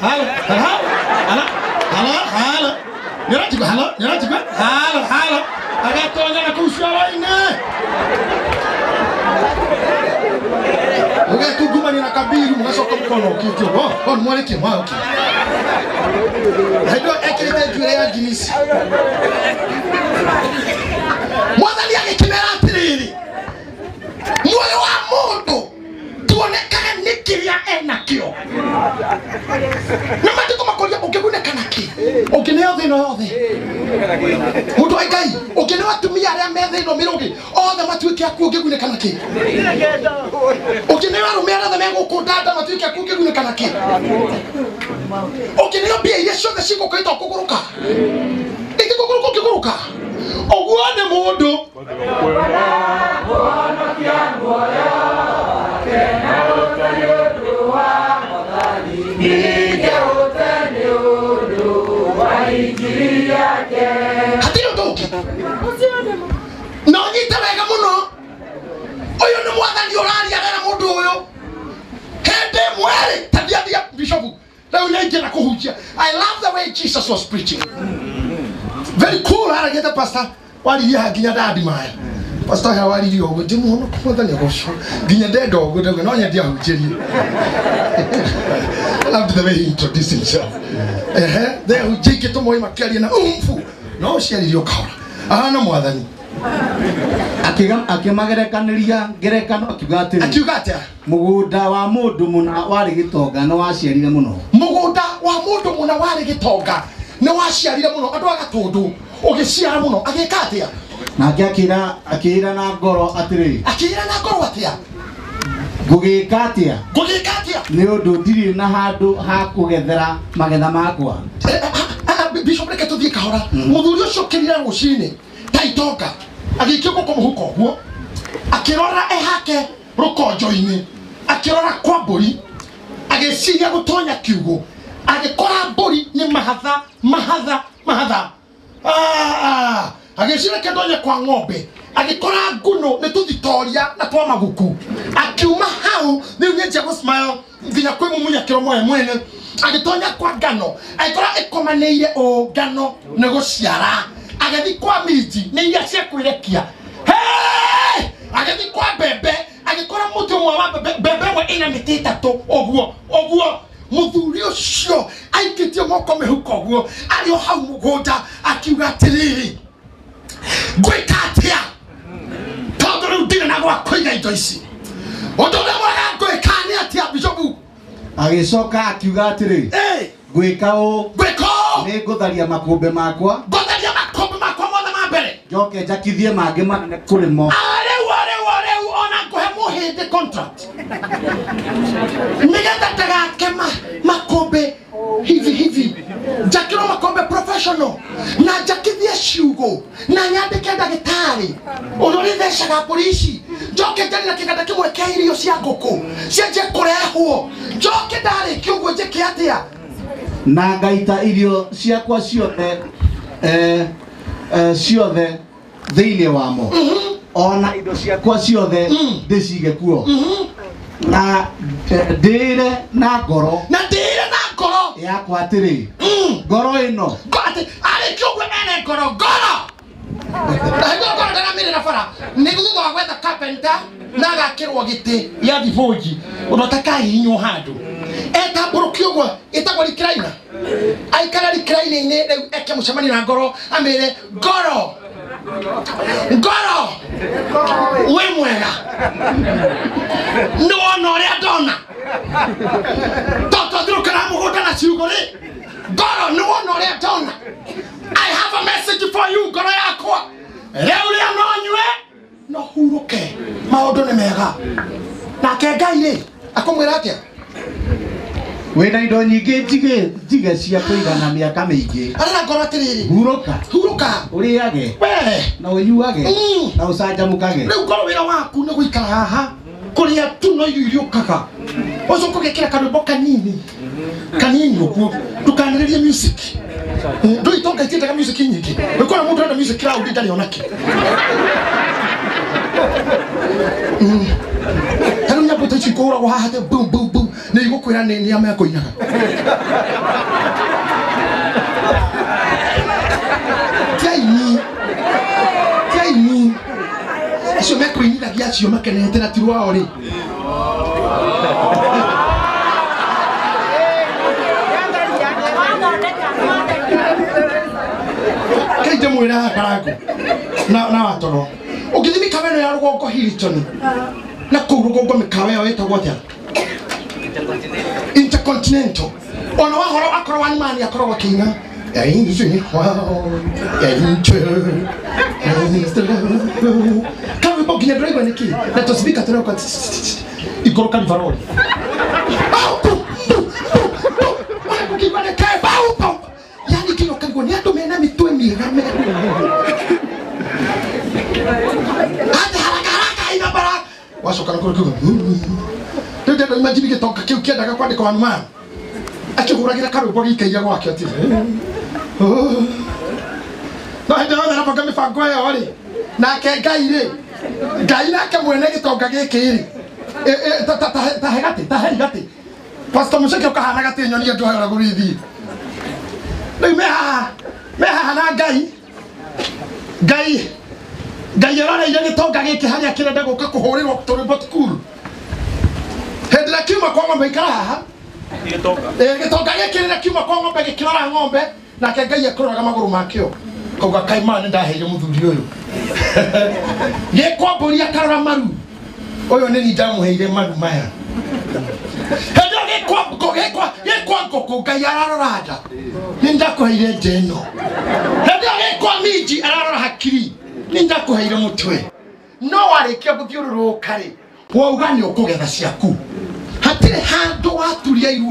nĩratigwo halo agatonya na kũu cioro-inĩ ũgetungumania na kambiru mũgacoka mũkona ũkĩtio nĩ mwarĩkie mwaũki hĩndĩ ĩyo ekĩrĩte njuĩrĩ ya ngirisi mwathani agĩkĩmera atĩrĩrĩ muoyo wa mũndũ tuonekane nĩ kĩrĩa enakĩo na maandĩko makoria ũngĩgunĩka nakĩ ũngĩneo thĩno yothe mũndũ wa Ngai ũngĩneo atumia arĩa me thĩno mĩrũgĩ othe matuĩke aku ũngĩgunĩka nakĩ ũngĩneo arũme arĩa othe megũkũndanda matuĩke aku ũngĩgunĩka nakĩ ũngĩneo mbia iria ciothe cigũkĩrĩtwo kũgũrũka ingĩkũgũrũka ũngĩgũrũka ũguo nĩ mũndũ Buona piano, Hatino toki. No nyita wega muno. Oyo ni mwathani oraria rera mundu uyo. Hende mwere tabia bishop. Leo nyaingira kuhujia. I love the way Jesus was preaching. Very cool. Ara geta pastor. Wali ya ginya dadi maya. Pastor ha wali yo gudi muno mwathani agosho. Ginya dedo gudi no nya dia hujiri. I love the way he introduced himself. There ujike to moyo makali na umfu. No sheri yo kaura. Ahana mwathani. Akimagerekaniria ngerekano akiugatia mugunda wa mundu muna wari gitonga no waciarire muno mugunda wa mundu muna wari gitonga no waciarire muno andu agatundu ugiciara muno agikatia na akira na ngoro atiri atia gugikatia ni undu ndiri na handu ha kugethera magetha makwa bishop reke tuthie kahora muthuri ucio kirira rucini taitoka agikio kwa muhuko huo akirora ehake rukonjo-ini akirora kwa mburi agiciria gutonya kiugo agikora mburi ni mahatha agiciria kendonya kwa ng'ombe agikora nguno ni tuthitoria na twa maguku akiuma hau ni nyenje go smile nginya kwi mumunya kiro mwene agitonya kwa ngano agikora ikomaneire o ngano ni guciara agathi kwa miji ni iria cia kwirekia hey agathi kwa bebe agikora mutu mwa wa bebe we ina miti itatu oguo muthuri ucio aikitie moko mihuko oguo ario hau mugunda akiuga atiriri gwikatia tondu riu ndire na gwa kuiga indo ici undu uria mwega gwikania atia bishopu agicoka akiuga atiri gwika ni ngutharia makumbe makwa Joke jakithie mangĩ manene kũrĩ mo. Areu ona nguhe muhindi contract. Nigetha ndagake makombe hivi. Jakiro makombe professional. Na jakithie ciugo. Na nyandike ndagĩtarĩ. Ũrĩthecaga polisi. Joke ndari na kĩganda kĩmwe kĩa irio cia ngũkũ. Cianjie kũrehwo. Joke ndarĩkia ũguo njĩke atĩa. Na ngaita irio ciakwa ciothe ciothe thĩinĩ wamo ona indo ciakwa ciothe ndĩcige kuo na ndĩre na ngoro yakwa atĩrĩ ngoro ĩno arĩ kĩũguo ene ngoro ngoro ndaramirĩra bara nĩ thutha wa gwetha carpenter na agakĩrwo gĩtĩ ya thiboji ũnotakahihinywo handũ etambũrũki ũguo ĩtagwo recliner aikara recliner-inĩ rĩu eke mũcemanio na ngoro amĩre ngoro we mwega nĩ wona ũrĩa ndona totwathirũkĩra mũgũnda na ciugo rĩ ngoro nĩ wona ũrĩa ndona I have a message for you ngoro yakwa rĩu rĩa no nyue no hurũke maũndũ nĩ mega nake Ngai rĩ akamwĩra atĩa wena indo nyingĩ njige cia kũigana mĩaka mĩingĩ arĩa ngoro atĩrĩrĩ hurũka ũrĩage na ũnyuage na ũcanjamũkage rĩu ngoro wĩra waku nĩ gũikara haha kũrĩa tu no irio irĩũkaga ũcoke ũgekĩra karwĩmbo kanini ũguo ndũkanĩrĩrie music ndũĩ tonga itiendaga music nyingĩ wĩkora mũndũ arenda music loud ndarĩ onake Hello nyambo ta chikora wa hate boom ne igũkwĩra nĩ ama yakũinaga Tiaini acio mekũiniragia acio makenete na tiru wao rĩ kaita mwĩra karangu na watoro ũngĩthimi kameno ya rũgongo Hilton na kũu rũgongo mĩkawa ĩyo ĩtagwo atĩa Intercontinental ona wahoro akorwo one man akorwo akĩina kama ipo ginya driver niki na tosbika tena kwa igoro kalivaroli ukibane kae bau yani kino kango ni ando mena mitwe migame hata haraka ina bara wasoka na kwa ndio imagine kitoka kiu kienda kwa ndiko one man akihuragira karumbo gikaia gwake ati no hende yothe arabanga mĩbango ĩyo rĩ nake Ngai rĩ Ngai nake mwene gĩtonga gĩkĩ rĩ tahe gatĩ Pastor Muceke ukahana gatĩ nyoni ndũhera gũrithi rĩu me haha na Ngai aroreire gĩtonga gĩkĩ harĩa kĩrenda gũka kũhũrĩrwo tũrĩmbo tukuru hĩndĩ ĩrĩa kiuma kwa ng'ombe ikara haha gĩtonga gĩkĩ rĩrĩa kiuma kwa ng'ombe gĩkĩrora ng'ombe nake Ngai akũroraga magũrũ makĩo kauga kaima nĩ ndaheire mũthuri ũyũ gĩkwambũria karora maru ũyũ nĩ ndamuheire maru maya hĩndĩ ĩyo gĩkwa ngũkũ Ngai ararora nda nĩ ndakũheire njeno hĩndĩ ĩyo gĩkwa minji ararora hakiri nĩ ndakũheire mũtwe no warĩkia gũthiũrũrũka rĩ wauga nĩ ũkũgetha ciaku hatirĩ handũ waturia iru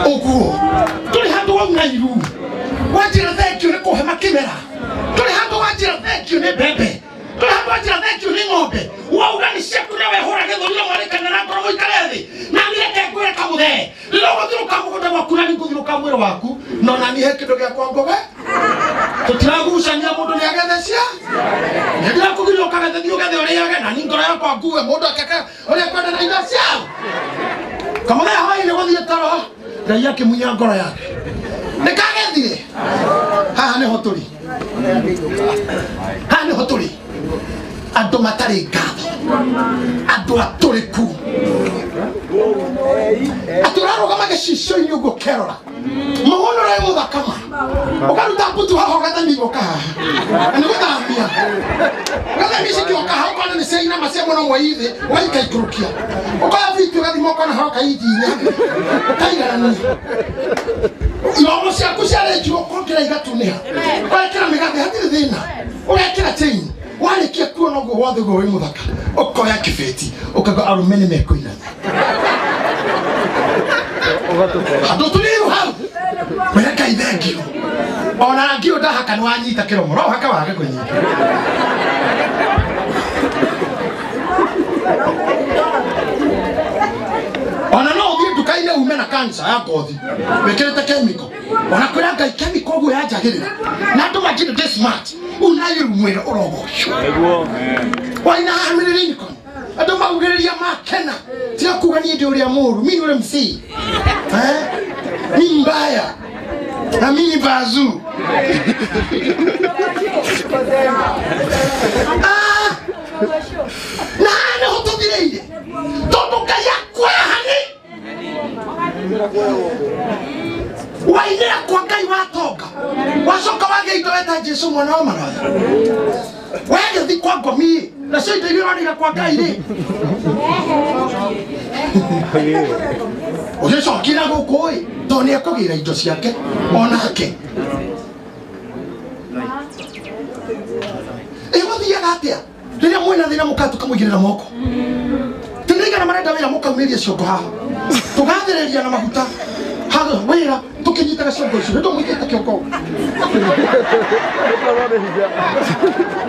ũguo tũrĩ handũ wauna iru wanjĩra thengio nĩ kũhe makĩmera tũrĩ handũ wanjĩra thengio nĩ mbembe tũrĩ handũ wanjĩra thengio nĩ ng'ombe wauga nĩ ciaku na wehũra gĩthũri na mwarĩkana na ngoro gũikare thĩ na nĩreke ngwĩre kamũthee rĩrĩa ũgũthiũrũka mũgũnda gwaku na nĩngũthiũrũka mwĩrĩ waku no na niĩ he kĩndũ gĩakwa ngoge tũtiragucania mũndũ nĩ agethe cia nĩndĩra kũgiria ũkagethe thiĩ ũgethe ũrĩage na niĩ ngoro yakwa ngue mũndũ akeke ũrĩa kwenda na indo ciao kamũthee hwaĩ-inĩ gũthiĩ toro Ngai akĩmunya ngoro yake nĩkagethire haha nĩho tũrĩ andũ matarĩ ngatho andũ atũrĩku atũrarũgama gĩcicio-inĩ ũguo kerora mũhũnũre mũthakama ũkaruta mbutu haha ũgathami gũka haha nĩ gũthamia ũgathami ici kĩoka haha ũkona nĩ ciainama cia mũno mwaithi ũgaikaikũrũkia ũkoya biti ũgathima ũkona haha ũkaitinya kaiganania iromo ciaku ciarĩkirwo kuongerera igatunĩha ũgekĩra mĩgathĩ hatirĩ thĩna ũgekĩra chain warĩkia kuona ũguo wothe ũguo wĩ mũthaka ũkoya kĩbeti ũkauga arũme nĩ mekũinana andũ tũrĩrũ hau wĩra Ngai thengio ona ngĩ ũndahaka nĩ wanyita kĩromo no haka wage kũnyita ona no ũthiĩ nduka-inĩ ume na kanca ya ngothi wĩkĩrĩte kemiko ona kwĩra Ngai kemiko ũguo yanjagĩrĩra na andũ magĩrĩ ndĩ smart unayĩru mwĩra ũrogocwo waina hamĩrĩrĩ nikon andũ maugĩrĩria makena tiga kuga niĩ ndĩ ũrĩa mũru mimi ule msii mimi mbaya na mimi bazu na nĩho tũthireire tondũ Ngai akwahani wainĩra kwa Ngai watonga wacoka wagĩa indo weta Jesũ mwana wa maratha wagĩthi kwa ngomi nacio indo iria ũroniga kwa Ngai rĩ ũgĩcokira gũkũ ĩ tondũ nĩ ekũgĩra indo ciake onake ĩgũthiaga atĩa rĩrĩa mwĩna thĩna mũka tũkamũigĩrĩra moko tũnĩigana marenda wĩra mũkaumĩria ciongo haha tũgathĩrĩria na maguta haga wĩra tũkĩnyitaga ciongo icio nĩndũ mũigĩte kĩongo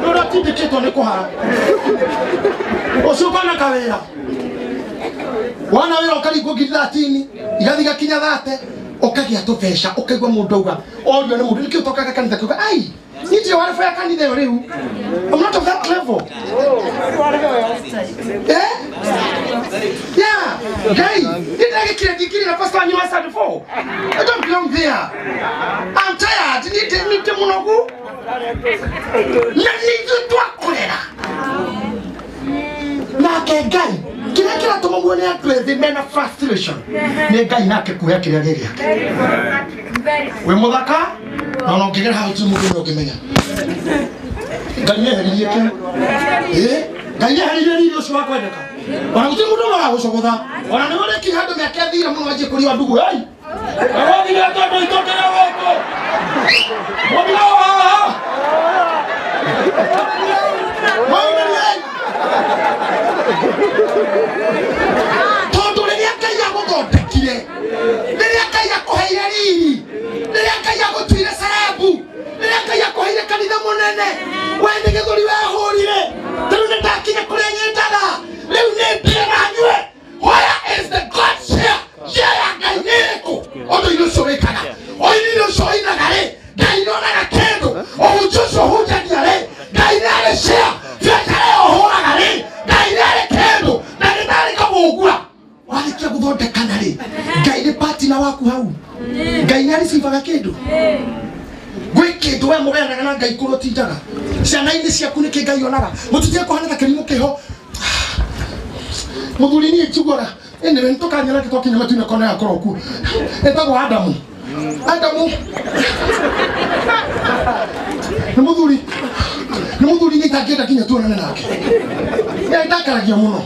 ũrĩa tindĩkĩtwo nĩ kũhara ũcio ũkona kawĩra wana wĩra ũkaringwo ngiri 13 igathiĩ gakinya 30 ũkagĩa tũbeca ũkaigua mũndũ auga orio nĩ mũndũ nĩkĩo ũtokaga kanitha kiuga ai niĩ ndirĩ warĩ ya kanitha ĩyo rĩu I'm not of that level yeah Ngai nĩndagĩkire ndingiri na pastor wanyu wa Sunday 4 I don't belong there I'm tired nĩndĩ mũnogu na nĩithuĩ twakũrera nake Ngai kĩrĩa kĩratũma muone andũ ethĩ mena frustration nĩ Ngai nake kuoya kĩrĩa gĩgĩake wĩ mũthaka no no ngĩgera hau tu mũndũ ũngĩmenya Ngai nĩeheririe kĩu Ngai nĩeheririe irio ũcio wa kwendeka ona gũtirĩ mũndũ wa gũcogotha ona nĩ ũrĩki handũ mĩaka ĩthire mũno wanjie kũria ndugu ai arogire tondũ itokera gũkũ mũndũ haha tondũ rĩrĩa Ngai agũthondekire rĩrĩa Ngai akũheire riri rĩrĩa Ngai agũtuire sarabu rĩrĩa Ngai akũheire kanitha mũnene we nĩ gĩthũri wehũrire rĩu nĩ ndakinya kũrĩa nyendaga rĩu nĩ ndĩra nyue where is the God share ya Ngai nĩrĩkũ ucio wikaga oini ucio oinaga ri Ngai nionaga kindu ohunjia ucio hunjagia ri Ngai nĩarĩ cia biakara ĩyo ũhũraga ri Ngai nĩarĩ kindu na nĩndarĩ kamũngua warĩkia gũthondekana ri Ngai nĩ partner waku hau Ngai nĩarĩcibaga kindu gwĩ kindu we mũgayanaga na Ngai kũrĩa ũtindaga ciana-inĩ ciaku nĩkĩ Ngai onaga mũtũtige kũhana ta kĩrimũ kĩho mũthuri niĩ njiguaga anyway nĩtũkaria nake twakinya matu-inĩ kona yakorwo kuo etagwo Adamu nĩ mũthuri nĩ itangĩenda kinya tuonane nake ndakaragia mũno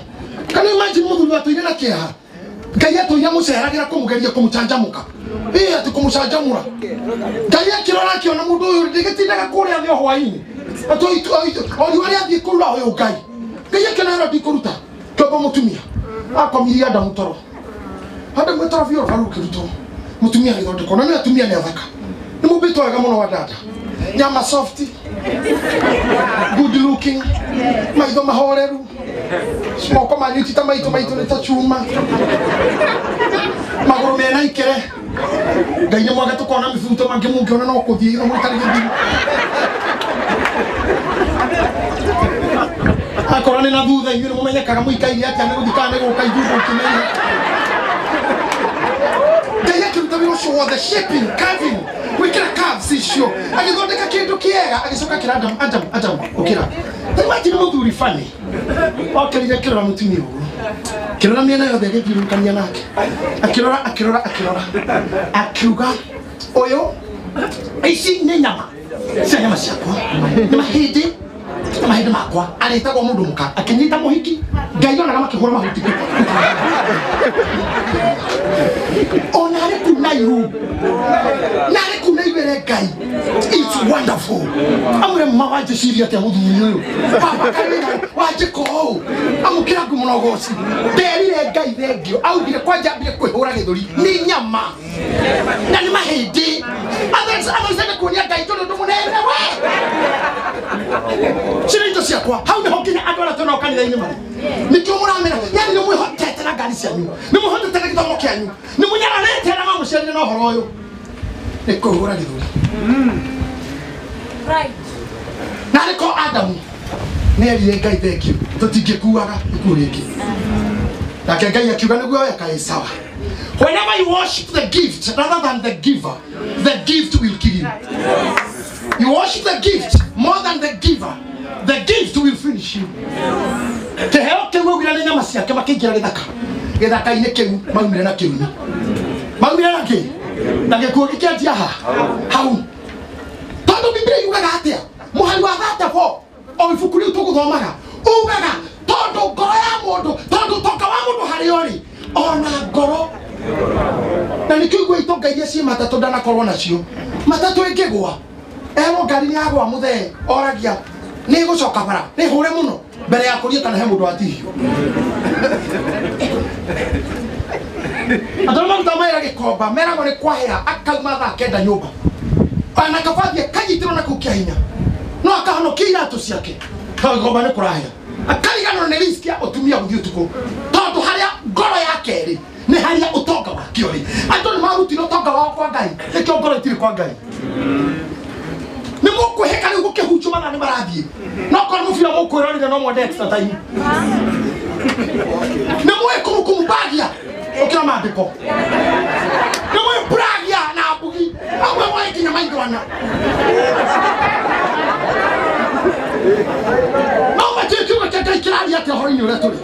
kana imagine mũthuri watũire na kĩeha Ngai atũire mũceragĩra kũmũgeria kũmũcanjamũka atĩ kũmũcanjamũra Ngai akĩrora akĩona mũndũ ũyũ ndĩgĩtindaga kũrĩa thĩ hwaĩ-inĩ oriwe rĩa thiĩ kũrura ũyũ Ngai akĩona ndikũruta kĩombo mũtumia akomirie Adamu toro Adamu toro biũ rũbaru rũkĩrutwo mutumia agĩthondekwo na nĩ atumia nĩ athaka nĩ mũmbĩtwo wega mũno wa dada nyama soft good looking maitho mahoreru moko manyu ti ta maitho nĩ ta chuma magũrũ mena ikere Ngai nĩ mwage tũkona mĩbuto mangĩ mũngĩona no kũthiĩ ĩno mũtarĩ gĩthiĩ akorwo nĩ na thutha inyuĩ nĩ mũmenyekaga mũikaire atĩa nĩ gũthikaga nĩ gũka ithuĩ mũkĩmenya show the shaping, carving. We can carve this show. I just don't take a kid to care. I just look at Adam. Okay, imagine what would funny. Okay, you kill him to me. Kill him, they get you can yank. Akira. Oyo. I see Nana. Say, I'm a shako. My head. My head, Makwa. I take a Mudumuka. I can eat a mohiki. Gayona Makahoma. Oh, it's wonderful. I'm going to marry the Syria to you. Wîtîkio. I'm going to go to there is a guy there. I'll be a quite a bit of Ninyama. Nanima Hedi. Others said a Korea guy to the She didn't see how the Hokin Adora know can they know. Nikomana, Yan no hot tetana Galician. No hot tetana can. No one tell them Shell no Horoyo. They go right. Now they call Adam. Nearly a guy thank you. Tûtigûcokerera. Like a guy you can go sour. Whenever you worship the gift rather than the giver, the gift will kill you. You worship the gift more than the giver, the gift will finish you. To help the world, you must have a kick. Githaka ine kiu maumire na kiu na gikuo gikianjia hau tondu Biblia yugaga atia muhari wa thate fo o ibuku riu tuguthomaga ugaga tondu ngoro ya mundu tondu toka wa mundu hari ori ona ngoro na nikigwa itonga iria ci matatu ndanakorwo nacio matatu ingigwa ero ngari ni agwa muthe oragia ni gucoka bara ni hure muno mbere ya kuria kana he mundu atihio Adoma mtamaira gikomba mera ngore kwahera akauma thakenda nyumba ana kafathia kanyitiro na kukia hinya no akahonokia iratu ciake kagikomba ni kurahia akarigano ni risk ya utumia guthii utuku tondu haria ngoro yake ri ni haria utonga wakio ri andu ni maruti no tonga wa kwa Ngai nikio ngoro itiri kwa Ngai ni mukwiheka ni gukihunjumana ni marathie no korwo mufira mukwirorire no mwende extra time ni mwikumubagia okira mandiko ni mwibragia na bugi amwe mwikinya maindwana no matikiuga kaka ikiraria ati horo-ini uria turi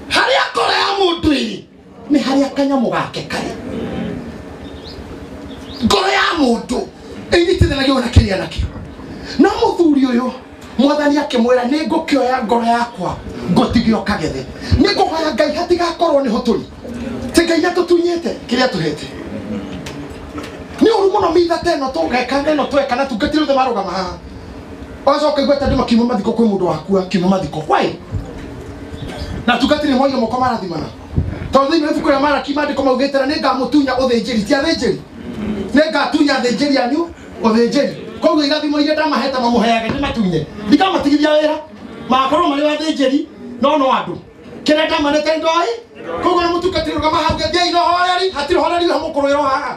haria ngoro ya mundu iri ni haria kanyamu gake kari ngoro ya mundu inyitithanagio na kiria nakio no muthuri uyu mwathani akimwira ni ngukioya ngoro yakwa ngutigio kagethe ni nguhoya Ngai hatigakorwo ni hoturi ti Ngai atutunyite kiria tuhete ni uru muno mitha teno tugeka neno twekana tungatire the marugama haha ocoka igweta ndimo kiuma mathiko kwi mundu wakua kiuma mathiko why na tungatire moyo moko marathimana tondu thini ibuku ria Malaki mandiko maugitira ni ngamutunya uthinjiri ti athinjiri ni ngatunya athinjiri anyu uthinjiri koguo irathimo iria ndamaheta mamuheage ni matunye ndikamatigithia wira makorwo mari wathinjiri no andu Kirenda manete ndoi. Kogo mutukatiro kama hauge dei no horari, hatiro horari hamo koroero ha.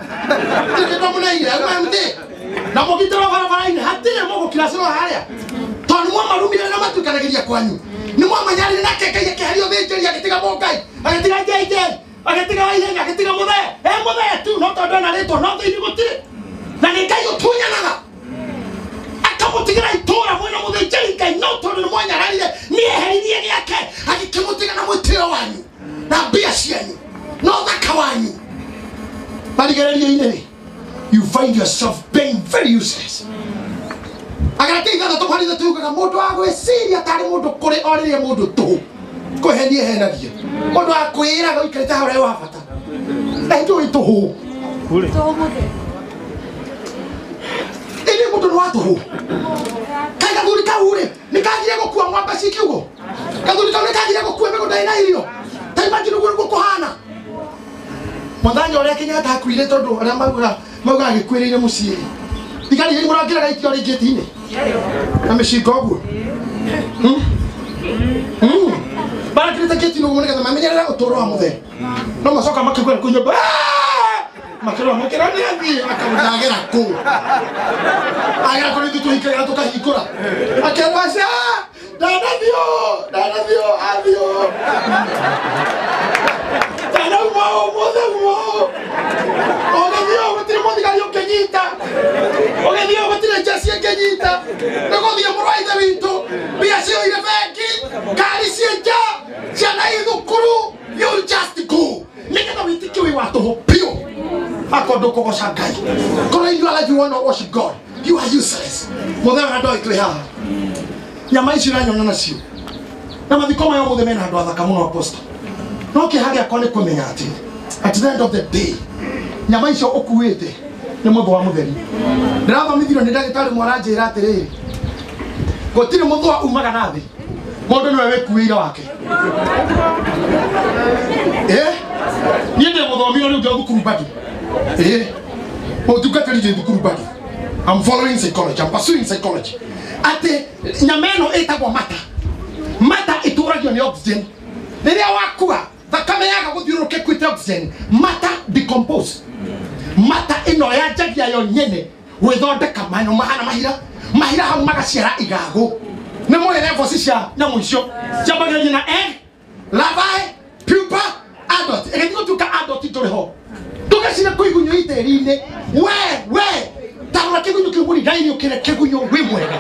Tikito munaire, amamde. Na mugitiro barabara ine, hatire mogo kilasiro haria. Tonu mwa marumire na matukanagiria kwanyu. Ni mwa manyari na keke yake hario vejeri agitiga mokai. Agitiga jeje. Agitiga waihenya, agitiga muthe. Muthe tu no tondo na rito no thini gutire. Na nikai utunya naga. Akamutigira itora mwana muthe jeri kai no tondo ni mwanya rarire. Ni eheririe giake. Agikimutiga na mutiro wanyu. Na bia cianyu. No thaka wanyu. Barigereria ine. You find yourself being very useless. Agatiga na tumarida tuugaga mundu agwiciria tari mundu kuri oririe mundu tu. Kuhenie henagia. Mundu akwira goikarita hore wa bata. Ndio ituhu. Kule. Ile mundu no atuhu. Kaga guri kaure. Nikagire gukua mwamba cikiugo. Kaguri kaure kagire gukua mego ndaina irio. Taimagire guri gukuhana. Mwandanyo ore Kenyatta akwire tondu aria mauga agikwirire muciiri. Tikari hiri murangira gaitio ri Gitini. Na mishingo guo. Bara kirita Gitini ugo nega mamenyerera utoro wa muthe. No macoka makigwera kunyumba. Makiro mukira ni athi akamudagera ku. Agera kuri tutuhikira tukahikura. Akerwasha. Danavio, avio. Danavio, modemo. Ogedio, batire modigario kenyita. Ogedio, batire jasia kenyita. Negodio muraida vinto. Biasio ire veki. Kari sienja. Siana idukuru. You just go. Nigga Wîtîkio iwato pio. Akodoko oshagai. Kora you are like you want to worship God. You are useless. Modema ndo ikleha. Nyama ici ranyona nacio. Na mathikoma yo muthe mena andu athaka muno apostle. No kihage akone kumenya ati at the end of the day nyama icio ukuite ni mutho wa mutheri. Ndirathomithio ni ndagitari mwaranjira atiriri. Gutire mutho wa umaga nathi. Mundu niwe wikuire wake. Ni ndi muthomio riu ndio thukuru bado. Mutukatiri ndi thukuru bado. I'm following psychology. I'm pursuing psychology. Ate nyameno etagwa mata. Mata ituragio ni oxygen. Riria wakua thakame yaga guthiuruke kwite oxygen. Mata decompose. Mata ino ya jagia yo nyene withondeka manyo mahana mahira. Mahira hau magaciara igago. Ni mo level cia nyamu icio. Ciambagia na egg, larvae, pupa, adult. Egethio tuka adult turiho. Tugacina kuigunyo iteri-ini. We Tagora kigunyo kiburi gaini ukire kigunyo wi mwega.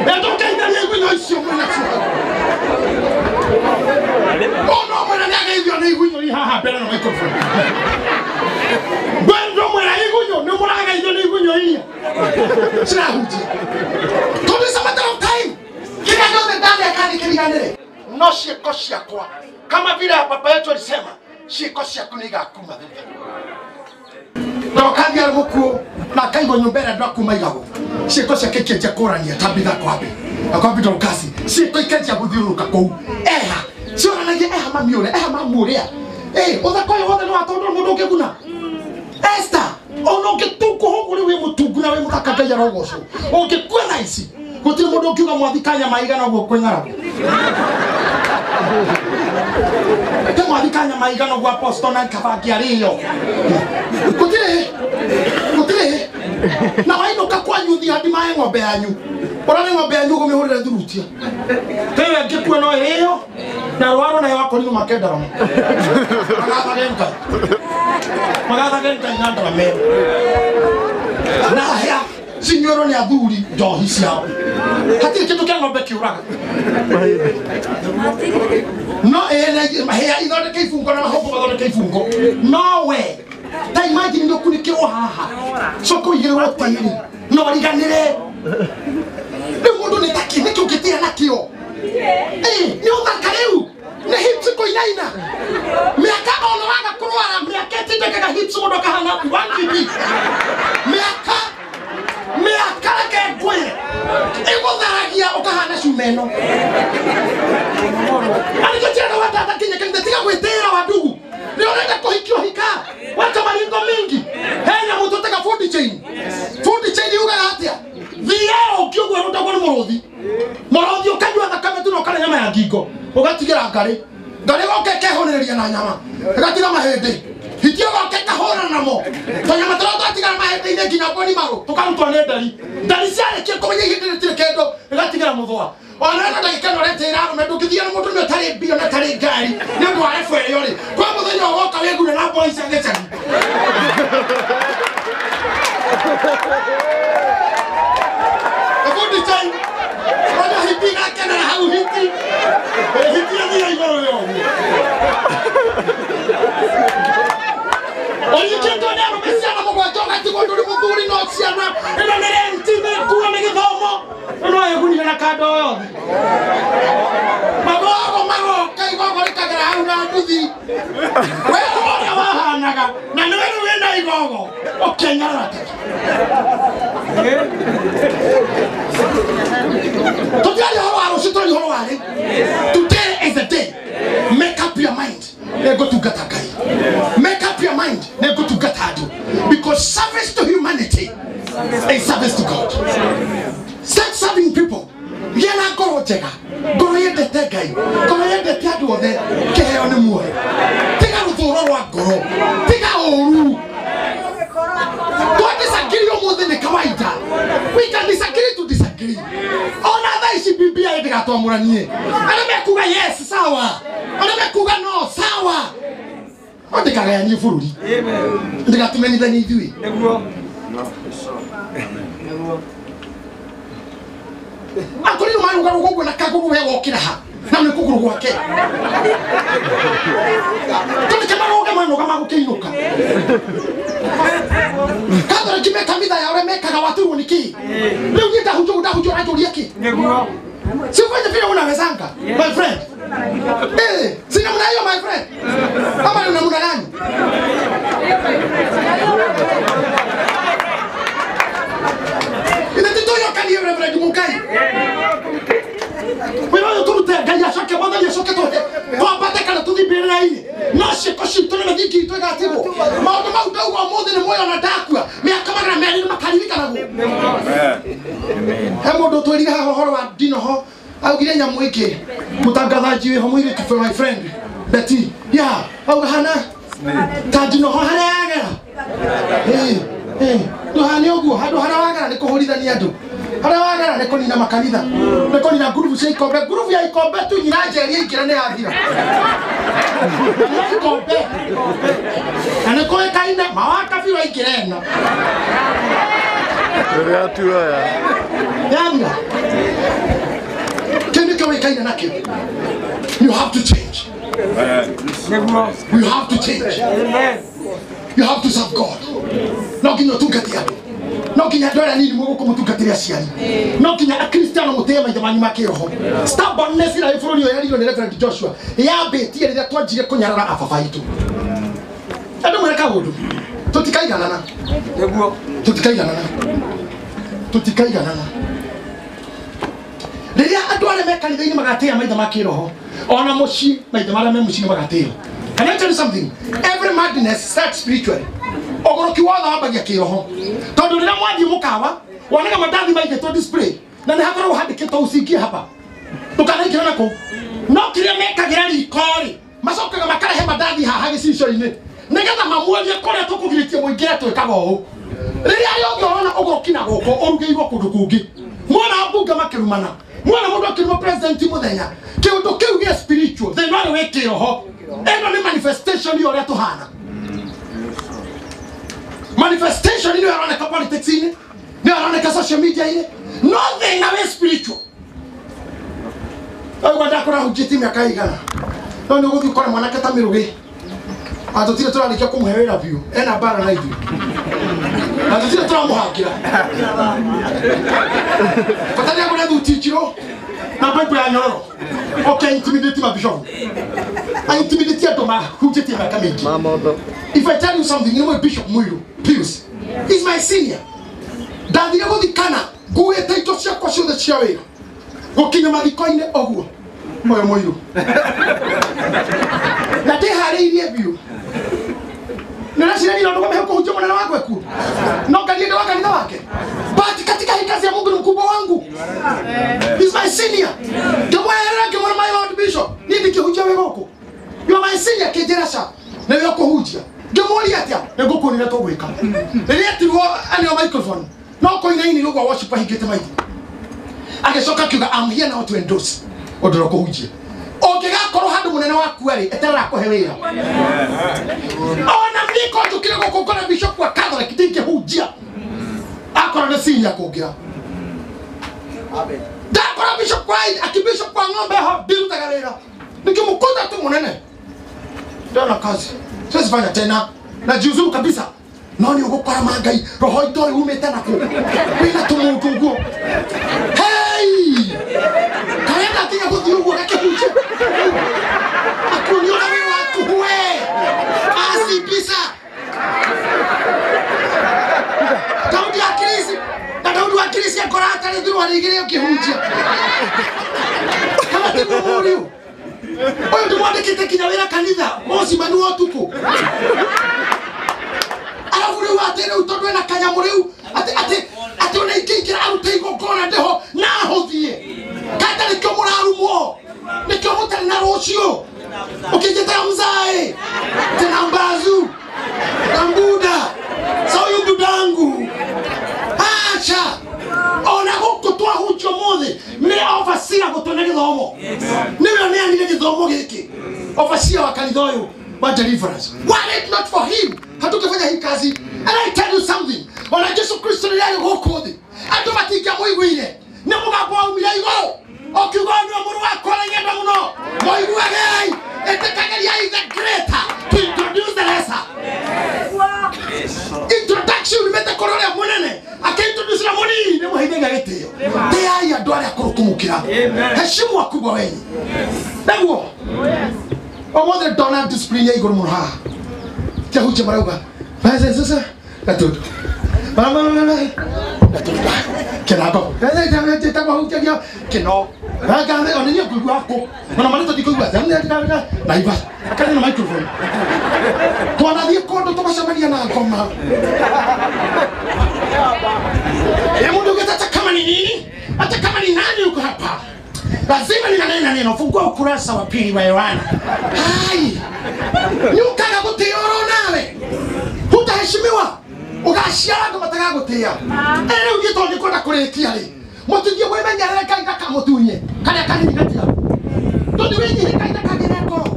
Eto kaina ni igunyo icio mwana cio. Ono mwana nyaga ithio ni igunyo ri haha bera na microphone. Bendo mwana igunyo ni mwana ithio ni igunyo iria. Sira huti. Tobi samata of time. Kila ndio ndani akani kiliganire. No cieko ciakwa kama vile papa yetu alisema cieko ciaku ni igakuma thutha. Ndokathia mukuo na kaigo nyumbera ndakuma igago. Cieko ciake kĩenja kũrania tabitha kwabe. Akwambi ndokasi. Cieko ikenja guthiuruka kou. Eha. Cioranagia eha mamiore, eha mamuria. Uthako yo wothe no atondo mundu ngiguna. Esther, ono ngituko hoguri wi mutungu na wi muthaka Ngai arogoco. Ungikuona ici. Gutire mundu ngiuga mwathikanya maigana uguo kwing'ara. Mwathikanya maigana uguo apostle na kabangi ariyo. Gutire. Na wainuka kwanyuthi hadi mae ng'ombe yanyu. Orane ng'ombe yanyu gumihurira thurutia. Tewe ngikua no iyo na rwaro na wako ni makenda ramo. Magatha genta inandra me. Na haya sinyoro ni athuri njohi ciao. Hatire kindu kia ng'ombe kiuraga. No hea ithondeke ifungo na mahobo mathondeke ifungo. No we. Ta imagine ndo kunikirwo haha. Soko igirwo tiri. No riganire. Ni mundu ni taki ni kiukitia nakio. Ni uthaka riu. Ni hips ko inaina. Miaka ono waga kurwara miaka tindekaga hips mundu kahana 1 GB. Miaka ke kwe. Igutharagia ukahana cumeno. Ani gutira watata kinya kende tiga gwitira wandugu. Ni urenda kuhikio hika. Waka maringo mingi. Henya mutu tega food chain. Food chain yuga atia. Via mũkingo ũgatigĩra ngarĩ goke kehonereria na nyama ĩgatiga mahĩndĩ hitio goke kahũra namo tonyama tũrĩa twatigara mahĩndĩ-inĩ nginya mboni marũ tũkarutwo nĩ ndari ciarĩkia kũmenya ihinda rĩtirĩ kĩndũ ĩgatigĩra mũthũa ona ĩno ndagĩka ĩno ũretĩra arũme ndũngĩthiĩ na mũndũ ũtarĩ mbio na tarĩ ngari nĩ ũndũ wa rebu ĩyo rĩ kwa mũthenya woka wĩngune na mboi cia gĩcagi Every time, when I hit I can have hit or you can't go down with Sana Mogato to go to the Muguri North Siana and then empty the Kuaming Homo. No, I wouldn't have a card. Mago, Kago, now to the well, Naga, Nana, go. Okay, today is the day. Make up your mind. They go to Gitahi. Make up your mind. They go to Gitahi. Because service to humanity is service to God. Start serving people. Yena go tega. Go here the tegai. Go here the tiado de ke on the moor. Tega utoro wa goro. Tega oru. Don't disagree more than the kawaida. We can disagree to disagree. Another is bibi ya ide gato amuranie. Anamekuga yes sawa. Anamekuga no sawa. Ondeka ya ni fururi. Amen. Ndeka tumeni dani idui. Ebuo. No. Akoli no manu garugo na kagugu we wokira ha. Na mekuguru gwake. Tumekema roga manu kama kukinuka. Kadra kimeka mida ya remeka ga watu niki. Leo ngita hujo ajoria ki. Si ufanye vile unawezanga, my friend. Sina mna hiyo my friend. Ama una mna nani? Ina titoyo kani reverend Mukai. Wewe tu gaya shoke bada ya shoke tote. Kwa pata kana tu dibira hii. Noshi koshi tu na diki tu ga tibo. Maudo wa mode ne moyo na dakwa. Me akamara me ni makalika na go. Hemo do tori ha horo wa dino ho. Au gire nyamu iki. Mutangazaji we homo ile for my friend. Betty. Yeah, au hana. Tajino ho hana yaga. Do hani ogu hado hana waga ne ko holithania andu. Hana waga ne ko nina makanitha. Ne ko nina group cia ikombe. Group ya ikombe tu nyina njeri ikira ne yathira. Ikombe. Ana ko ekaina mawaka biwa ikireno. Ya tu ya. Yanga. You have to change. You have to change. You have to serve God. No kinya tungatia. No kinya dora nini mwo kumutungatiria ciani. No kinya a Christian mutema jamani makiroho. Stubbornness ira ifuroni yo yari yo Reverend Joshua. Ya beti ira twajire kunyarara afafa itu. Ado mwereka wodu. Tutikaiganana. Ebuo. Tutikaiganana. Tutikaiganana. Riria andu arĩa me kanitha-inĩ magatĩa maitha ma kĩroho ona mũciĩ maitha marĩa me mũciĩ magatĩa. Can I tell you something? Every madness starts spiritually. Ogoroki wothe wambagia kĩroho. Tondũ rĩrĩa mwathiĩ mũkawa wonaga mandathi maigĩtwo display na nĩ hakoragwo handĩkĩtwo ucingie hapa. Ndũkanaingĩra nakũu. No kĩrĩa mekagĩra riko-rĩ macokaga makarehe mandathi haha gĩcicio-inĩ nĩgetha mamuonie kũrĩa tũkũgirĩtie mũingĩre twĩkaga ũũ. Rĩrĩa yothe ũrona ũgoroki na gũkũ ũrugĩirwo kũndũ kũngĩ. Mwana mbunge makĩrumana. Mwana mundu akirimo president muthenya kiundu kiu gia spiritual they know we kiroho eno ni manifestation yo reto hana manifestation ni yona ka politics ni yona ka social media ni nothing na we spiritual ai wada kora hujiti miaka igana no ni guthi kora mwana kata mirugi atotire turalikia kumuhewera view ena bara na hivi atotire turamuhakira patani yako na Wîtîkio na Bible ya nyororo. Okay, intimidate my bishop. I intimidate Toma who get him coming. If I tell you something, you know Bishop Muiru, please. He's my senior. Daddy go di kana, go e take to sia kwasho de chiawe. Go kinya magikoine ogu. Moyo Muiru. Na te hare ile view. Nina sina ndo kama huko hujuma na wako ku. No kanisa wake kanisa wake. But katika hii kazi ya Mungu ni mkubwa wangu. He's my senior. Kama yeye kama my Lord ni ndikihunjia wega uko yo maisinya kijerasha na yo kuhunjia ngemori atia ngoko ni nato gwika riria tirwo ani o microphone no ko ina ini lugwa worship higite maiti agecoka kiuga I'm here now to endorse odoro kuhunjia ongigakorwo handu munene waku ari etera kuhe wira ona miko tukire gukukora bishop wa Catholic ndingihunjia akora na sinya kugira amen dakora bishop kwa akibishop kwa ng'ombe ha biru tagarira nikimukuta tu munene ndio kazi sasa fanya tena na jiuzuru kabisa nani ugukora magai roho itore umete nako bila tumutugo hey kaenda tinga kuthiugo akikuja akuniona wewe watu we asi pisa Daudi akirisi na Daudi akirisi akora atari thuru arigire ukihunjia kama timuri oyo ndimwandikite kinya wira kanitha mosi manu otuku alafu riu atere utondwe na kanyamu riu ati ona ikikira arute igongona ndeho na hothie kata nikyo murarumo nikyo mutari na rucio ukijeta mzae tena mbazu tambuda sayo budangu acha ona gukutwa hucho mothe ni ofasira gutona githomo niwe ni ani githomo giki ofasira wa kanitha uyu wa deliverance why it not for him hatukifanya hii kazi and I tell you something ona Yesu Kristo ni yale gukudi andu matikia muiguire ni mugambo wa umira igoro okigwanwa muru wako na nyenda muno muiguage etekageria is the greater to introduce the lesser introduction meta korore munene akintroduce na muni ni muhidega gitio te ya ndware akurukumukira heshimu akubwa wenyi nagwo omothe Donald discipline ya igoro muno ha jahuche marauga basi sasa katoto mama katoto kenako kaze tama huja kino ragane onini kugu ako mana malito dikuwa zamne na iba akani na microphone twana thie kondo tubacamagia na ngoma mundu geta kama ni nini hata kama ni nani uko hapa lazima ninanena neno fungua ukurasa wa pili wa Yohana hai nyukaga gutioro nawe hutaheshimiwa ugashiaga mataga gutia ere ugito ni kwenda kurekia ri mutugie mwemenyerere kaida kamutunye kana kanini gatia tondu wenyi hikaida kagireko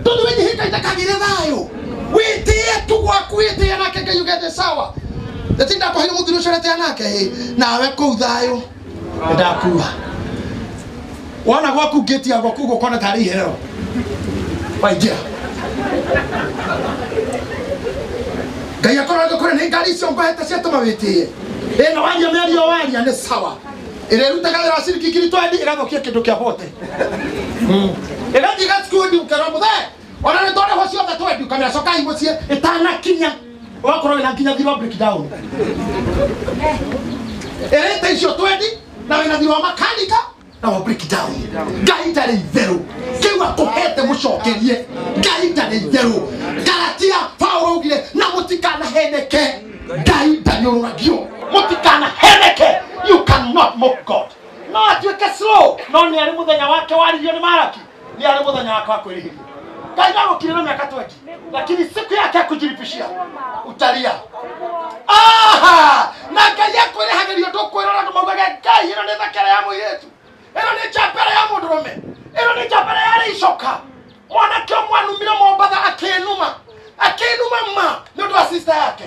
tondu wenyi hikaida kagire thayo witie tu gwakuitie nake ngayugete sawa ndatinda kwa hili muthiru sharete nake nawe ku thayo ndakuwa wana gwaku geti agwa kugo kona tari hero waija gaya kora ne ngari cio ngwahete cia tumawiti eno wanya merio waria ne sawa ire rutaga wira ciriki kiri twendi igathokia kindu kia bote igathi gatikundi ukero muthe ona ne tore hocio ga twendi kamera coka imucie itana kinya wakoro ina kinya thiro break down ire tecio twendi na wina thiro makanika na break down gaita le zero kiwa kohete mushokerie gaita le zero Galatia Paulo ugire na mutikana heneke gaita nyoragio mutikana heneke you cannot mock God no atueke slow no ni ari muthenya wake waririo ni Maraki ni ari muthenya wake wa kwirihiria kaida gukirira miaka 20 lakini siku yake ya kujilipishia utalia aha na kaya kwire hagerio tokwirora kumugage kai ino ni thakara ya muiretu ino ni chapera ya mundurume ino ni chapera ya icoka mwana kyo mwanu mira mombatha akenuma ma ndio sister yake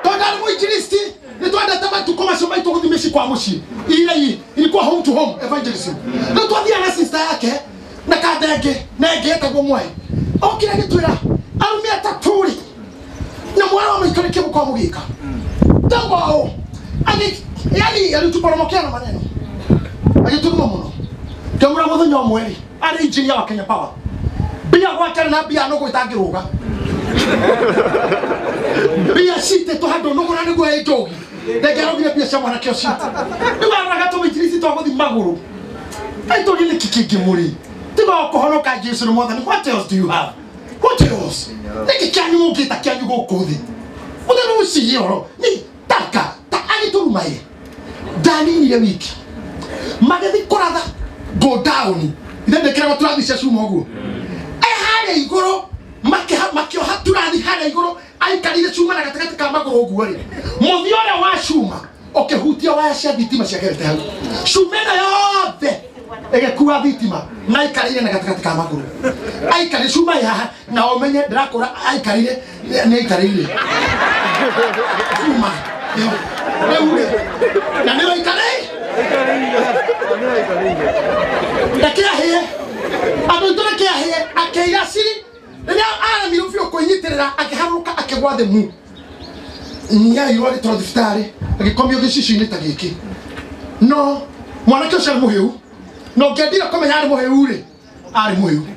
tonda muichiristi ni twanda tama tukoma soma itukudimeshi kwa mushi ile ilikuwa home to home evangelism ndio twathia na sister yake na kadege nege etagwo mwai okira gitwira arumia taturi na mwana wa maikarike kwa mugika tango yani alituporomokia na maneno alitutuma muno kamura muthenya omweri ari injinia wa Kenya Power bia gwakana na bia no gwitangiruga bia shite to hado no gona niguo ejogi ndegero bia bia shamwana kyo shite niwa ragato mitirisi to guthi maguru aito ni kikiki muri tiba kohonoka Jesu no mother what else do you have what else nikikyanyu mugita kyanyu gokuthi muthenya uci yoro ni taka ta ani turumaye dani ni wiki Magethi kuratha go down. Ndekera baturathi cia cuma uguo. Hale iguru makio haturathi hale iguru aikarire cuma na gatakati ka maguru uguo ri. Muthio ria wa cuma okehutia waya cia thitima cia gerete hau. Cuma na yothe egekuwa thitima na aikarire na gatakati ka maguru. Aikarire cuma ya na omenye ndrakora aikarire ni aikarire. Cuma. Na ndio aikarire. Ndakiahe adontore kiahe akeyasiri ndia ara mirufio kunyitirira akiharuka akigwa the mu nya yori to diftari akikomio gicicini ta giki no mwanake ucio muhiu no ngendira komenya ari muhiu ri ari muhiu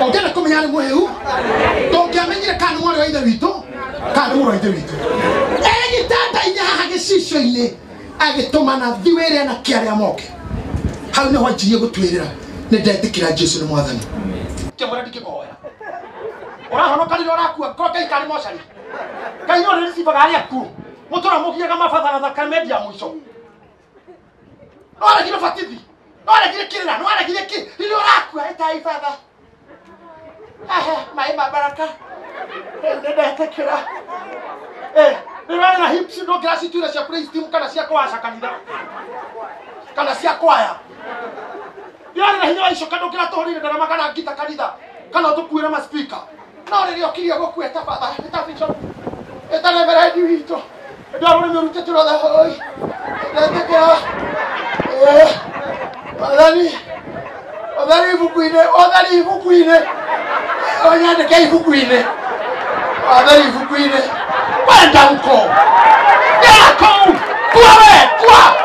ogena komenya ari muhiu to ngiamenyire kana mwari wa ithe wito kana mwari wa ithe wito gitanda inya haha gicicio-ini agitumana thiwere na kiaria moke hau niho anjirie gutwirira ni ndetikira Jesu ni mwathani kemura ndikikoya urahonoka riro rakua ko kai kari mocari kai no risiba gari aku mutura mukiaga mabatha na thakame dia mwico no aragire fatithi no aragire kirira no aragire ki riro rakua etai father mai mabaraka ndetikira riro na hips no grasi tu cia praise team kana cia kwasha kanitha kana cia kwaya yari na hinya icio kando kira torire ndana makana ngita kanitha kana tukuira ma speaker no riri okiria gokweta father eta bishop eta reverend wito ndio uri mirute turotha hoi ndetekera odari ibukuine onyande kai ibukuine odari ibukuine kwenda huko yako kwa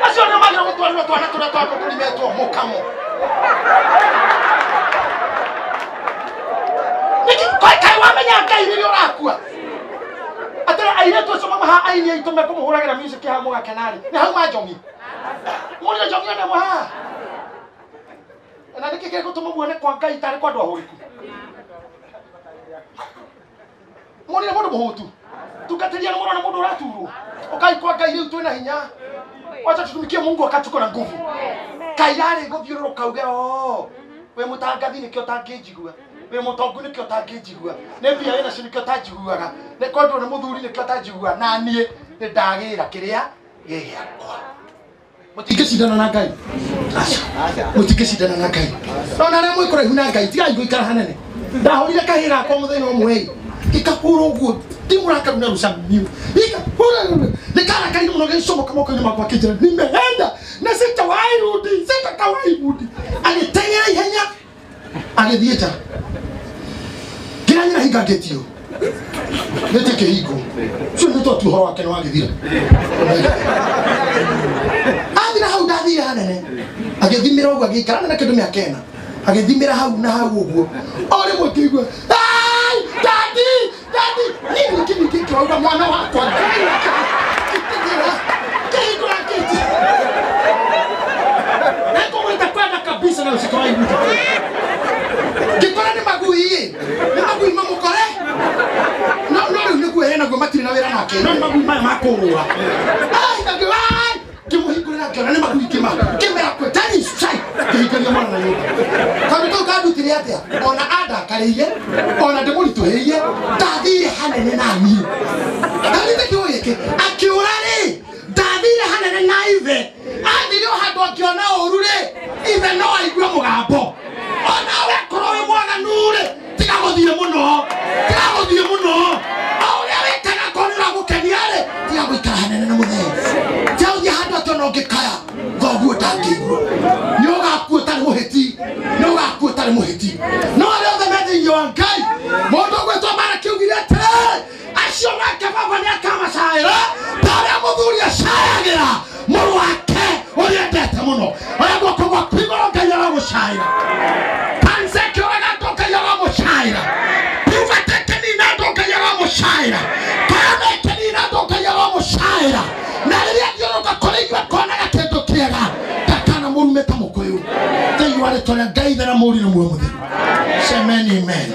asio magro twana kulimeto mokamo niki kai wamenya kai riri orakua atara aire to soma ha aini itume kumuhuragira music ha muga kanari ni hau majongi muri jongi na mwa na niki keko tumu muone kwa ngai tare kwa ndo ahuriku muri na mundu muhutu tukatiria mwana na mundu raturu okai kwa ngai riu twina hinya wacha tutumikie Mungu wakati tuko na nguvu kairare gothiururu kauge we mutangathi nikio tangijigua we mutongu nikio tangijigua ne bia ina cinikio tanjiguaga ne kondo na muthuri nikio tanjigua na nie ni ndagira kiria gigiakwa mutikicindana na ngai mutikicindana na ngai no na remwe kuraihu na ngai tiga igũikara hanene ndahorire kahira kwa muthenya umwe ikakura uguo timuraka na rusamiu ikakura nikara karibu mnoge somo kama kwa nyuma kwa kijana nimeenda na sitawahi rudi alitengera ihenya agithieta kiranyira higagetio nete kehiko sio nito tu hawa kana wagithira athira hau ndathira hanene agithimira uguo agikara na kindu miakena agithimira hau na hau uguo ore mukigwa Daddy! Nini kini kwa mwana wako? Nako utakwenda kabisa na usikawai mtu. Kipara ni magui. Ni magui mamukore. No nikuhena kwa matiri na wera nake. No magui makorwa. Ai, kimuhikule na kana ni magui kimera kwa tani sai. Kihikania mwana na yote. Kwa toka ndutire atia. Ona ada kariye. Ona demoni tuheye. Daddy hanene nani. Dalite kiyoyeke. Akiurari. Daddy hanene naive. Adiro hado akiona orure. Ive no aigua mugambo. Ona we korowe mwana nure. Tigagothire muno. Aure wetana konira gukeniare. Tigagoikara hanene na muthee. Tiathi hado akiona ongikaya. Goguo ndangigua. Nyogakuo tari muheti. No ale methio wa Ngai. Mundu gwetwa mara kiugire atiri. Acio wake baba ni akamacaira. Tare muthuri acayagira. Muru wake uriendete muno. Oya guoko gwa kwigoro Ngai aragucaira. Panseke oraga Ngai aragucaira. Tuvateke na Ngai aragucaira. Kameke na Ngai aragucaira. Na riria thiuruka kuriigua konaga kindu kiega. Takana murume ta mukuyu. Ngai wale tona Ngai thera muri no muomuthi. Amen.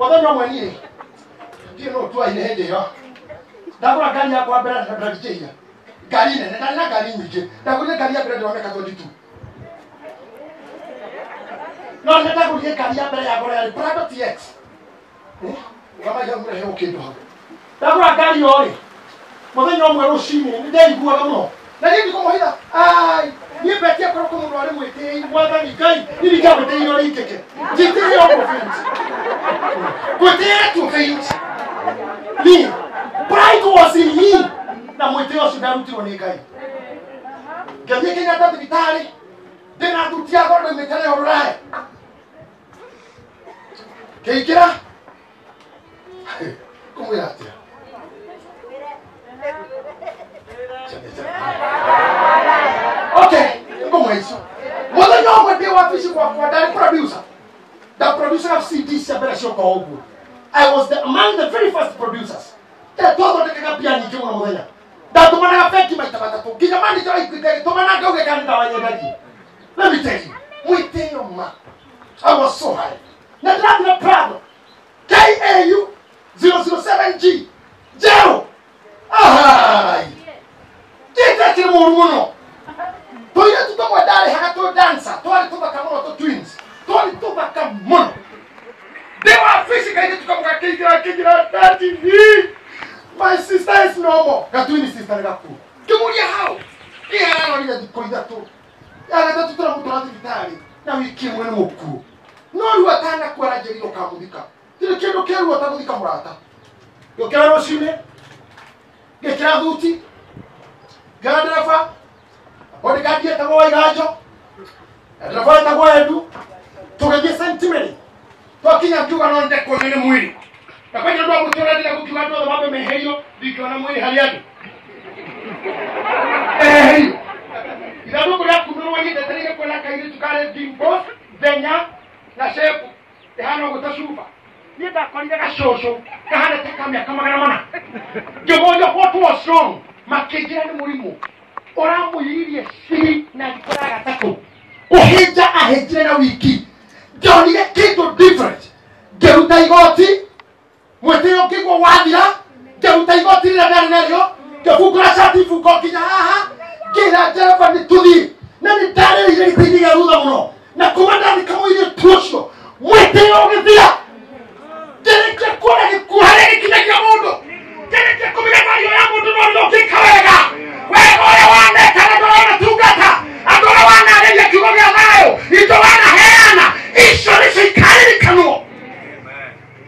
Muthenya umwe ni ndiye no twa ine hende yo. Ndagura gari yakwa mbere na ndagitĩia. Gari nene na gari nyingĩ. Ndagura gari ya mbere ndĩrona 22. No ndagura gari ya mbere ya gore ya Prado TX. Kama ya mbere he ũkĩndũ hau. Ndagura gari yore. Muthenya umwe rũcinĩ nĩndaiguaga mũno. Na gĩkĩ kũmũhitha. Ai, niĩ betia korwo mũndũ arĩ mwĩtĩi mwathani Ngai, nĩ ngamũtĩi ũrĩa ikĩke. Njĩtĩi o mũbĩnti. Gwĩtĩra tu bĩnti. Me, pride was in me. Na mwĩtĩo ũcio ndarutirwo nĩ Ngai. Ngathiĩ Kenyatta thibitarĩ. Ndĩna nduti ya goro nĩmĩtare ya Rũraya. Kĩingĩra. Kũmwĩra atĩa? Okay, ngomwezo. Muthenya ũmwe ndĩ wabici gwakwa ndarĩ producer. The producer of CDs cia mbere cioka ũguo. I was among the very first producers. Todo ndekaga pia nyingĩ mũno muthenya. Ndatumanaga bengi maita matatũ. Nginya manager wa Equity tumana ngauge kana ndawanyendagia. Let me tell you, mwĩtĩo ma. I was so high. Na ndĩrathi na Prado. KAU 007G. Zero. Ai. Kĩte mũru mũno. Toire tutamwe ndarĩ haga tũ dancer. Twarĩ tũthaka mũno tũ twins. Twarĩ tũthaka mũno. They were physically to come back TV. My sister is normal. Got twin sister got two. Kimulia how? Yeah, I don't need to call that too. Yeah, I got to travel to Italy. Now we came when we go. No, you are trying to quara jelly or Kamudika. You can't care what Kamudika Murata. You can't watch me. Get your duty. Garafa. What the guy get a boy gajo? And the fight a boy do. To get sentiment. Talking of you on the corner mwili. Na kwa nini ndio mtoro ndio kukiwa ndio mambo meheyo bikiwa na mwili hali yake. Ila ndio kwa kununua hii ndio kwa la kaili tukale dimpo zenya na shepu. Ehano kutashufa. Nita kolida ka shosho. Kahana takamya kama kana mana. Jomoja what was strong. Makejira ni mulimo. Oramu yiriye si na ikora gatako. Oheja ahejira na wiki. Don't get kitu different. Geruta igoti. Mweteo kiko wadira. Geruta igoti na ndani nayo. Gefukura shati fuko kinya haha. Kila jefa ni tudi. Na ni dare ile ipiga ruda mno. Na kumanda ni kama ile tosho. Mweteo ngezia. Gereke kona ni kuhare kina kia mundo. Gereke kumina mario ya mundo no kikawega. Wewe ole wane kana dola tungata. Adora wana ile kiboga nayo. Ito wana heana. Ishori shikari kanu.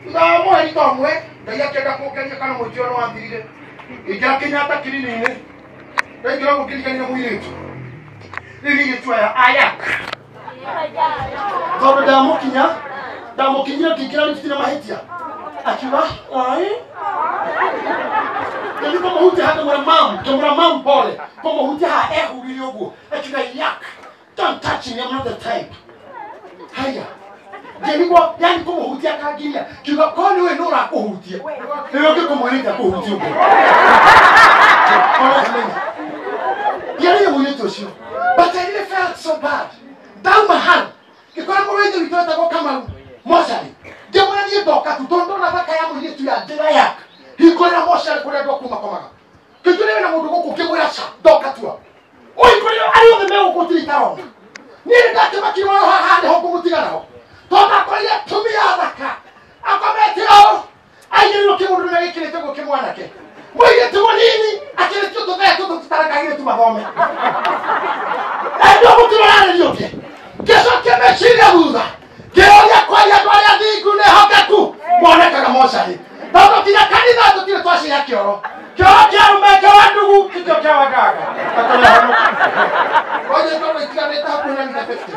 Na mo ni tomwe, ndia kenda kokenya kana mutio no ambirire. Igira Kenyatta kirinine. Ndio gukirikania mwiretu. Nini yetu ya ayak. Todo damokinya kikira lifitina mahetia. Akiwa, ai. Ndio kama huti hata mwana mam pole. Kama huti ha biliogo. Akiwa yak. Don't touch me, I'm not the type. Haya. Jeniko yani kama hutia kagiria. Kiga kwani wewe ndio unakohutia. Leo kama mwenda kuhutia huko. Yale mwenyewe sio. But I really felt so bad. Down my hand. Kikora mwenyewe nitoa tako kama moshari. Jambo ni doka tutondo na baka ya mwenyewe tu ya jira yake. Hikora moshari kwa doka kuma kama. Kitule na mundu ko kemura sha doka tu. Oi kwa hiyo aliyo meo ko tilitaro. Nini ndake makiwa hali hoko mutigana ho. Toka kwa hiyo tumia haraka. Akometeo. Ayiro kimundu na kile tego kimwanake. Mwenye tu nini? Akile tu to tutaraka ile tu magome. Ndio mtu wala ndio. Kesho kemeshiria buza. Geoya kwa ya baya digu ne hakaku. Mwana kaka moshari. Baba tina kanisa to tile twashi ya kioro. Kioro umeke wa ndugu kicho cha wagaga. Oje kama ikianeta hapo na nitafiti.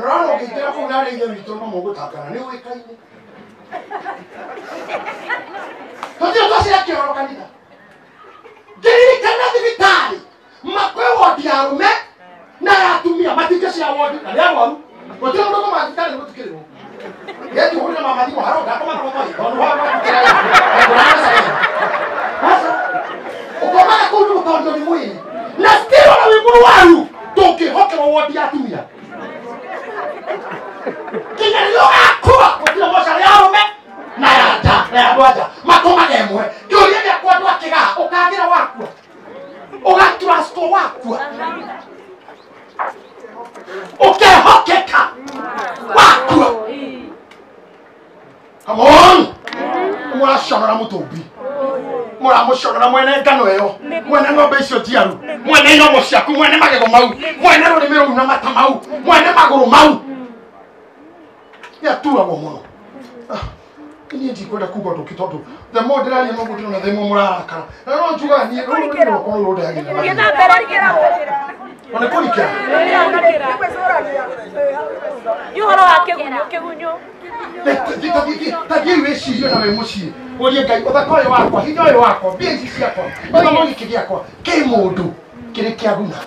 Rano kitera kuna ile vitu no mungu takana ni wewe kaini. Totio twashi ya kioro kanisa. Giri kana divitali. Makwe wodi ya rume na yatumia matikesi ya wodi na ya waru. Totio ndo kama matikali ndo tukile. Yetu huna mama dimo haro kama kwa kwa. Ndo hapo. Ukomana kudu mtondo ni mwini. Na stilo na wimuru waru. Toke hoke wa wodi ya tumia. Kina lio akua. Kutila moshari ya na andwaja makoma gemwe kiuria gya kwa andwa kiga ukagira wakwa ugatrust wakwa ukehokeka wakwa. Come on, murashonora mutumbi muramushonora mwene ngano eyo mwene ng'ombe icio njiaru mwene nyomo ciaku mwene magego mau mwene rurimi rũu na mata mau mwene magũrũ mau nĩaturagwo mũno. Niĩ ndikwenda kuga ũndũ ũngĩ tondũ the more ndĩraria noguo ndĩrona the more mũrarakara na no njugaga niĩ rũrĩrĩ rwakwa rũndehagĩrĩra ona kũrikĩra ũhoro wa kĩgunyũ tathiĩ wĩcirie na wĩ mũciĩ ũrie Ngai ũthaka ũyũ wakwa hinya ũyũ wakwa mbia ici ciakwa gĩthomo gĩkĩ gĩakwa kĩ mũndũ kĩrĩ kĩaguna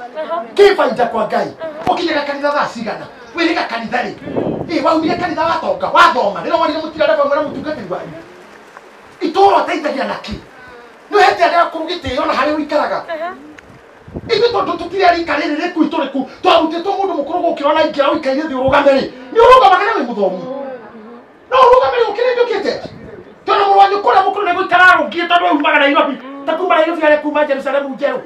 kĩ bainda kwa Ngai ũkinyĩra kanitha thaa cigana wĩrĩga kanitha rĩ waumire kanitha watonga wathoma rĩrĩa wonire mũtirareba mwĩra mũtungatĩri wanyu itũũra ũteithagia naki nĩũhete arĩa akũrũ gĩtĩo na harĩa ũikaraga ithuĩ tondũ tũtirĩ rika rĩrĩ rĩku itũ rĩku twarutĩtwo mũndũ mũkũrũ gũkĩra na ingĩra ũikaire thĩ ũrũgame rĩ nĩ ũrũgamaga na wĩ mũthomu no ũrũgame rĩ ũkĩrĩ njũkĩte tondũ mũrũ wanyu kũrĩa mũkũrũ nĩ gũikara arũngiĩ tondũ umaga Nairobi ta kuma Nairobi arĩa kuma Jerusalemu njerũ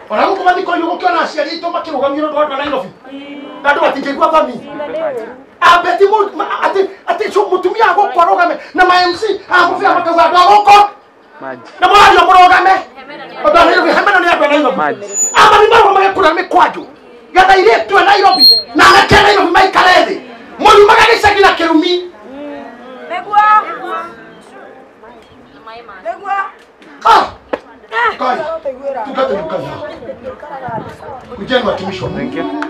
ona gũkũ mathiko-inĩ gũkĩona aciari aitũ makĩrũgamio nĩ ũndũ wa andũ a Nairobi na andũ matingĩigua thoni abeti atĩ mũtumia agũkũ arũgame na ma-MC amũbia makauga andũ agũkũ na mwario mũrũgame andũ a Nairobi hemeno nĩ andũ a Nairobi amani marũgamage kũrĩa mĩkwanjũ getha airĩtu a Nairobi na anake a Nairobi maikare thĩ mũriumaga gĩcagi na kĩrumi Ngai tungatĩri Ngai kujeni watumishi wa Mungu